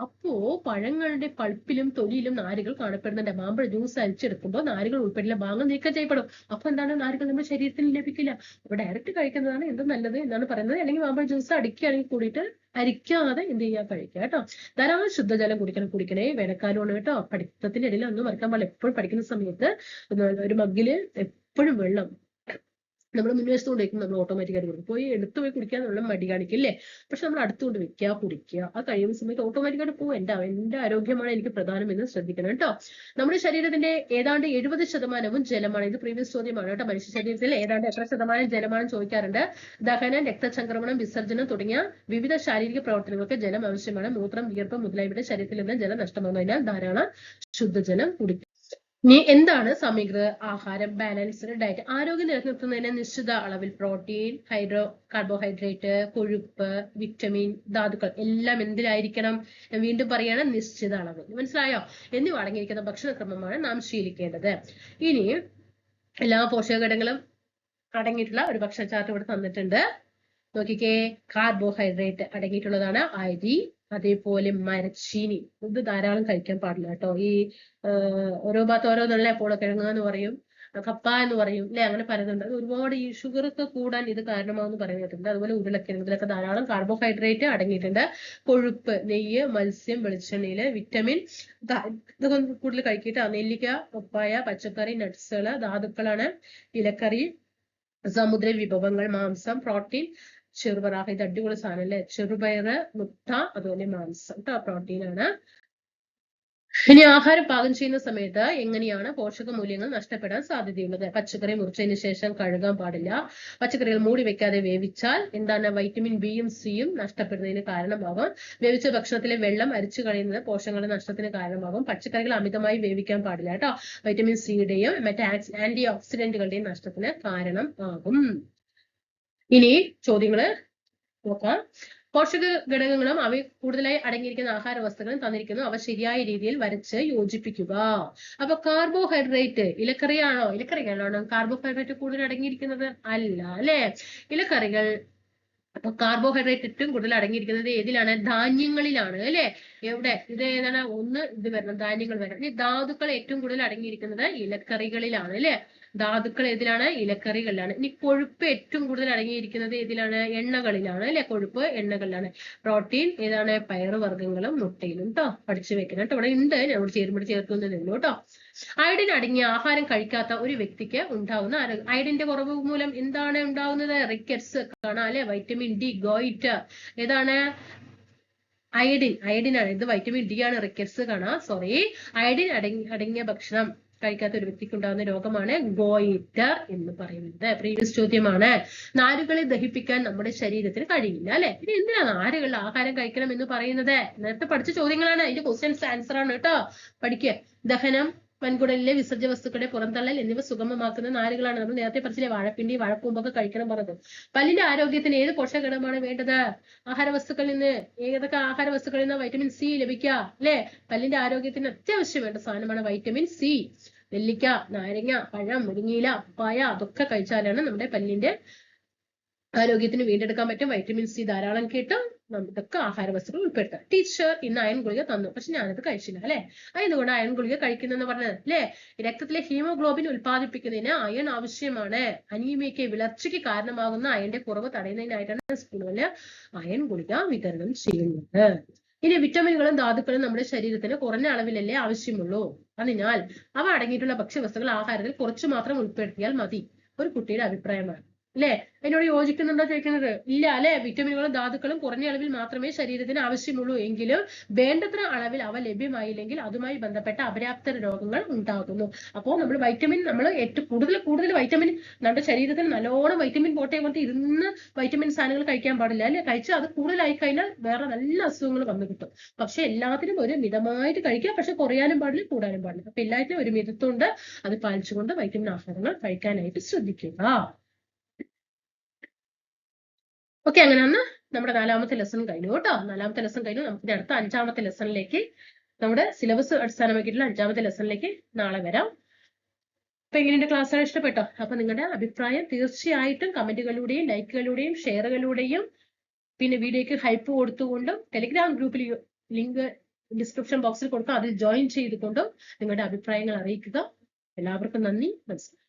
അപ്പോ പഴങ്ങളുടെ പൾപ്പിലും തൊലിയിലും നാരുകൾ കാണപ്പെടുന്നുണ്ട്. മാമ്പഴ ജ്യൂസ് അരിച്ചെടുക്കുമ്പോൾ നാരുകൾ ഉൾപ്പെടെയുള്ള ഭാഗങ്ങൾ നീക്കം ചെയ്യപ്പെടും. അപ്പൊ എന്താണ്, നാരുകൾ നമ്മുടെ ശരീരത്തിൽ ലഭിക്കില്ല. അപ്പൊ ഡയറക്റ്റ് കഴിക്കുന്നതാണ് എന്ത് നല്ലത് എന്നാണ് പറയുന്നത്. അല്ലെങ്കിൽ മാമ്പഴ ജ്യൂസ് അടിക്കുകയാണെങ്കിൽ കൂടിയിട്ട് അരിക്കാതെ എന്ത് ചെയ്യാൻ കഴിക്കുക കേട്ടോ. ധാരാളം ശുദ്ധജലം കുടിക്കണേ. വേനൽക്കാലമാണ് കേട്ടോ. പഠിത്തത്തിന്റെ ഇടയിൽ ഒന്നും മറക്കാൻ പാടില്ല. എപ്പോഴും പഠിക്കുന്ന സമയത്ത് ഒരു മഗ്ഗില് എപ്പോഴും വെള്ളം നമ്മുടെ മുൻവശത്ത് കൊണ്ട് വയ്ക്കും. നമ്മൾ ഓട്ടോമാറ്റിക്കായിട്ട് കൊടുക്കും. എടുത്തു പോയി കുടിക്കാന്നുള്ള മടി കാണിക്കില്ലേ. പക്ഷെ നമ്മൾ അടുത്തുകൊണ്ട് വെക്കുക, കുടിക്കുക. ആ കഴിയുന്ന സമയത്ത് ഓട്ടോമാറ്റിക്കായിട്ട് പോകും. എന്റെ ആരോഗ്യമാണ് എനിക്ക് പ്രധാനം എന്ന് ശ്രദ്ധിക്കണം കേട്ടോ. നമ്മുടെ ശരീരത്തിന്റെ ഏതാണ്ട് 70% ജലമാണ്. ഇത് പ്രീവിയസ് ചോദ്യമാണ് കേട്ടോ. മനുഷ്യ ശരീരത്തിൽ ഏതാണ്ട് എത്ര ശതമാനം ജലമാണെന്ന് ചോദിക്കാറുണ്ട്. ദഹനം, രക്തചംക്രമണം, വിസർജനം തുടങ്ങിയ വിവിധ ശാരീരിക പ്രവർത്തനങ്ങൾക്ക് ജലം ആവശ്യമാണ്. മൂത്രം, വിയർപ്പ് മുതലായവയുടെ ശരീരത്തിൽ നിന്ന് ജലം നഷ്ടമാകുന്നതിനാൽ ധാരാളം ശുദ്ധജലം കുടിക്കും. ഇനി എന്താണ് സമീകൃത ആഹാരം, ബാലൻസ്ഡ് ഡയറ്റ്? ആരോഗ്യം നിലനിർത്തുന്നതിന് നിശ്ചിത അളവിൽ പ്രോട്ടീൻ, കാർബോഹൈഡ്രേറ്റ്, കൊഴുപ്പ്, വിറ്റമിൻ, ധാതുക്കൾ എല്ലാം എന്തിലായിരിക്കണം? വീണ്ടും പറയാണ്, നിശ്ചിത അളവ്. മനസ്സിലായോ? എന്നിവ അടങ്ങിയിരിക്കുന്ന ഭക്ഷണക്രമമാണ് നാം ശീലിക്കേണ്ടത്. ഇനി എല്ലാ പോഷകഘടകങ്ങളും അടങ്ങിയിട്ടുള്ള ഒരു ഭക്ഷണ ചാർട്ട് ഇവിടെ തന്നിട്ടുണ്ട്. നോക്കിക്കേ, കാർബോഹൈഡ്രേറ്റ് അടങ്ങിയിട്ടുള്ളതാണ് അരി, അതേപോലെ മരച്ചീനി. ഇത് ധാരാളം കഴിക്കാൻ പാടില്ല കേട്ടോ. ഈ ഓരോ ഭാഗത്ത് ഓരോന്നുള്ള പൂളക്കിഴങ്ങ് എന്ന് പറയും, കപ്പ എന്ന് പറയും അല്ലെ, അങ്ങനെ പലതുണ്ട്. അത് ഒരുപാട് ഈ ഷുഗർ ഒക്കെ കൂടാൻ ഇത് കാരണമാവെന്ന് പറയുന്നുണ്ട്. അതുപോലെ ഉരുളക്കിഴങ്ങ്, ഇതിലൊക്കെ ധാരാളം കാർബോഹൈഡ്രേറ്റ് അടങ്ങിയിട്ടുണ്ട്. കൊഴുപ്പ്, നെയ്യ്, മത്സ്യം, വെളിച്ചെണ്ണയില്, വിറ്റമിൻ ഇതൊക്കെ കൂടുതൽ കഴിക്കിട്ട്. നെല്ലിക്ക, പപ്പായ, പച്ചക്കറി, നട്ട്സുകള്, ധാതുക്കളാണ്, ഇലക്കറി, സമുദ്ര വിഭവങ്ങൾ, മാംസം, പ്രോട്ടീൻ, ചെറുപയർ. ഇത് അടിപൊളി സാധനം അല്ലെ, ചെറുപയറ്, മുട്ട, അതുപോലെ മാംസം കേട്ടോ, പ്രോട്ടീൻ ആണ്. ഇനി ആഹാരം പാകം ചെയ്യുന്ന സമയത്ത് എങ്ങനെയാണ് പോഷക മൂല്യങ്ങൾ നഷ്ടപ്പെടാൻ സാധ്യതയുള്ളത്? പച്ചക്കറി മുറിച്ചതിന് ശേഷം കഴുകാൻ പാടില്ല. പച്ചക്കറികൾ മൂടി വെക്കാതെ വേവിച്ചാൽ എന്താണ് വൈറ്റമിൻ ബിയും സിയും നഷ്ടപ്പെടുന്നതിന് കാരണമാകും. വേവിച്ച ഭക്ഷണത്തിലെ വെള്ളം അരിച്ചു കളയുന്നത് പോഷകങ്ങളുടെ നഷ്ടത്തിന് കാരണമാകും. പച്ചക്കറികൾ അമിതമായി വേവിക്കാൻ പാടില്ല കേട്ടോ. വൈറ്റമിൻ സിയുടെയും മറ്റേ ആന്റി ഓക്സിഡന്റുകളുടെയും നഷ്ടത്തിന് കാരണം ആകും. ഇനി ചോദ്യങ്ങള് നോക്കാം. പോഷക ഘടകങ്ങളും അവ കൂടുതലായി അടങ്ങിയിരിക്കുന്ന ആഹാര വസ്തുക്കളും തന്നിരിക്കുന്നു. അവ ശരിയായ രീതിയിൽ വരച്ച് യോജിപ്പിക്കുക. അപ്പൊ കാർബോഹൈഡ്രേറ്റ് ഇലക്കറിയാണോ? ഇലക്കറികളാണോ കാർബോഹൈഡ്രേറ്റ് കൂടുതൽ അടങ്ങിയിരിക്കുന്നത്? അല്ല അല്ലെ. ഇലക്കറികൾ അപ്പൊ കാർബോഹൈഡ്രേറ്റ് ഏറ്റവും കൂടുതൽ അടങ്ങിയിരിക്കുന്നത് ഏതിലാണ്? ധാന്യങ്ങളിലാണ് അല്ലെ. എവിടെ? ഇത് ഏതാണ്? ഒന്ന് ഇത് വരണം, ധാന്യങ്ങൾ വരണം. ഈ ധാതുക്കൾ ഏറ്റവും കൂടുതൽ അടങ്ങിയിരിക്കുന്നത് ഇലക്കറികളിലാണ് അല്ലെ. ധാതുക്കൾ ഏതിലാണ്? ഇലക്കറികളിലാണ്. ഇനി കൊഴുപ്പ് ഏറ്റവും കൂടുതൽ അടങ്ങിയിരിക്കുന്നത് ഏതിലാണ്? എണ്ണകളിലാണ് അല്ലെ. കൊഴുപ്പ് എണ്ണകളിലാണ്. പ്രോട്ടീൻ ഏതാണ്? പയറുവർഗ്ഗങ്ങളും മുട്ടയിലും കേട്ടോ. പഠിച്ചു വെക്കണം കേട്ടോ. ഇവിടെ ഉണ്ട്, നമ്മൾ ചേരുമ്പോൾ ചേർക്കുന്നതേ ഉള്ളൂ കേട്ടോ. അയഡിൻ അടങ്ങിയ ആഹാരം കഴിക്കാത്ത ഒരു വ്യക്തിക്ക് ഉണ്ടാവുന്ന അയഡിന്റെ കുറവ് മൂലം എന്താണ് ഉണ്ടാവുന്നത്? റിക്കറ്റ്സ് കാണാം അല്ലെ. വൈറ്റമിൻ ഡി, ഗോയിറ്റ് ഏതാണ്? അയഡിൻ ആണ്. ഇത് വൈറ്റമിൻ ഡി ആണ്. റിക്കറ്റ്സ് കാണാം, സോറി. അയഡിൻ അടങ്ങിയ ഭക്ഷണം കഴിക്കാത്ത ഒരു വ്യക്തിക്ക് ഉണ്ടാകുന്ന രോഗമാണ് ഗോയിറ്റർ എന്ന് പറയുന്നത്. പ്രീവിയസ് ചോദ്യമാണ്. നാരുകളെ ദഹിപ്പിക്കാൻ നമ്മുടെ ശരീരത്തിന് കഴിയില്ല അല്ലെ. ഇനി എന്തിനാ നാരുകൾ ആഹാരം കഴിക്കണം എന്ന് പറയുന്നത്? നേരത്തെ പഠിച്ച ചോദ്യങ്ങളാണ്, അതിന്റെ ക്വസ്റ്റ്യൻസ് ആൻസർ ആണ് കേട്ടോ. പഠിക്കുക. ദഹനം, വൻകുടലിലെ വിസർജ്യ വസ്തുക്കളുടെ പുറന്തള്ളൽ എന്നിവ സുഗമമാക്കുന്ന നാരുകളാണ്. നമ്മൾ നേരത്തെ പഠിച്ചില്ലേ വാഴപ്പിണ്ടി, വാഴക്കൂമ്പൊക്കെ കഴിക്കണം പറഞ്ഞത്. പല്ലിന്റെ ആരോഗ്യത്തിന് ഏത് പോഷകഘടകമാണ് വേണ്ടത്? ആഹാരവസ്തുക്കളിൽ നിന്ന് ഏതൊക്കെ ആഹാരവസ്തുക്കളിൽ നിന്ന് വൈറ്റമിൻ സി ലഭിക്കുക അല്ലെ. പല്ലിന്റെ ആരോഗ്യത്തിന് അത്യാവശ്യം വേണ്ട സാധനമാണ് വൈറ്റമിൻ സി. നെല്ലിക്ക, നാരങ്ങ, പഴം, മുരിങ്ങയില, പപ്പായ അതൊക്കെ കഴിച്ചാലാണ് നമ്മുടെ പല്ലിന്റെ ആരോഗ്യത്തിന് വീണ്ടെടുക്കാൻ പറ്റും. വൈറ്റമിൻ സി ധാരാളം കിട്ടും. ഇതൊക്കെ ആഹാര വസ്തുക്കൾ ഉൾപ്പെടുത്താം. ടീച്ചർ ഇന്ന് അയൺ ഗുളിക തന്നു, പക്ഷെ ഞാനത് കഴിച്ചില്ല അല്ലെ. എന്തുകൊണ്ട് അയൺ ഗുളിക കഴിക്കുന്നെന്ന് പറഞ്ഞത് അല്ലെ. രക്തത്തിലെ ഹീമോഗ്ലോബിൻ ഉൽപ്പാദിപ്പിക്കുന്നതിന് അയൺ ആവശ്യമാണ്. അനീമിയയ്ക്ക്, വിളർച്ചയ്ക്ക് കാരണമാകുന്ന അയണിന്റെ കുറവ് തടയുന്നതിനായിട്ടാണ് സ്കൂളുകളിൽ അയൺ ഗുളിക വിതരണം ചെയ്യുന്നത്. ഇനി വിറ്റമിനുകളും ധാതുക്കളും നമ്മുടെ ശരീരത്തിന് കുറഞ്ഞ അളവിലല്ലേ ആവശ്യമുള്ളൂ. അതിനാൽ അവ അടങ്ങിയിട്ടുള്ള ഭക്ഷ്യവസ്തുക്കൾ ആഹാരത്തിൽ കുറച്ചു മാത്രം ഉൾപ്പെടുത്തിയാൽ മതി. ഒരു കുട്ടിയുടെ അഭിപ്രായമാണ് അല്ലെ. എന്നോട് യോജിക്കുന്നുണ്ടോ ചോദിക്കുന്നത്? ഇല്ല അല്ലെ. വിറ്റമിനുകളും ധാതുക്കളും കുറഞ്ഞ അളവിൽ മാത്രമേ ശരീരത്തിന് ആവശ്യമുള്ളൂ എങ്കിലും വേണ്ടത്ര അളവിൽ അവ ലഭ്യമായില്ലെങ്കിൽ അതുമായി ബന്ധപ്പെട്ട അപര്യാപ്ത രോഗങ്ങൾ ഉണ്ടാകുന്നു. അപ്പോൾ നമ്മൾ ഏറ്റവും കൂടുതൽ വൈറ്റമിൻ നമ്മുടെ ശരീരത്തിന് നല്ലോണം വൈറ്റമിൻ പോട്ടെ കൊണ്ട് ഇരുന്ന് വൈറ്റമിൻ സാധനങ്ങൾ കഴിക്കാൻ പാടില്ല അല്ലെ. കഴിച്ചാൽ അത് കൂടുതലായി കഴിഞ്ഞാൽ വേറെ നല്ല അസുഖങ്ങൾ വന്നു കിട്ടും. പക്ഷെ എല്ലാത്തിനും ഒരു മിതമായിട്ട് കഴിക്കുക. പക്ഷെ കുറയാനും പാടില്ല, കൂടാനും പാടില്ല. അപ്പൊ എല്ലാത്തിനും ഒരു മിതത്വമുണ്ട്. അത് പാലിച്ചുകൊണ്ട് വൈറ്റമിൻ ആഹാരങ്ങൾ കഴിക്കാനായിട്ട് ശ്രദ്ധിക്കുക. ഓക്കെ, അങ്ങനെയാണ് നമ്മുടെ 4ാമത്തെ ലെസൺ കഴിഞ്ഞു കേട്ടോ. 4ാമത്തെ ലെസൺ കഴിഞ്ഞു. നമുക്ക് അടുത്ത 5ാമത്തെ ലെസണിലേക്ക്, നമ്മുടെ സിലബസ് അടിസ്ഥാനമാക്കിയിട്ടുള്ള 5ാമത്തെ ലെസണിലേക്ക് നാളെ വരാം. അപ്പൊ എങ്ങനെയുണ്ട് ക്ലാസ്? ഇഷ്ടപ്പെട്ടോ? അപ്പൊ നിങ്ങളുടെ അഭിപ്രായം തീർച്ചയായിട്ടും കമന്റുകളിലൂടെയും ലൈക്കുകളിലൂടെയും ഷെയറുകളിലൂടെയും പിന്നെ വീഡിയോക്ക് ഹൈപ്പ് കൊടുത്തുകൊണ്ടും ടെലിഗ്രാം ഗ്രൂപ്പിൽ ലിങ്ക് ഡിസ്ക്രിപ്ഷൻ ബോക്സിൽ കൊടുക്കാം, അതിൽ ജോയിൻ ചെയ്തുകൊണ്ടും നിങ്ങളുടെ അഭിപ്രായങ്ങൾ അറിയിക്കുക. എല്ലാവർക്കും നന്ദി, നമസ്കാരം.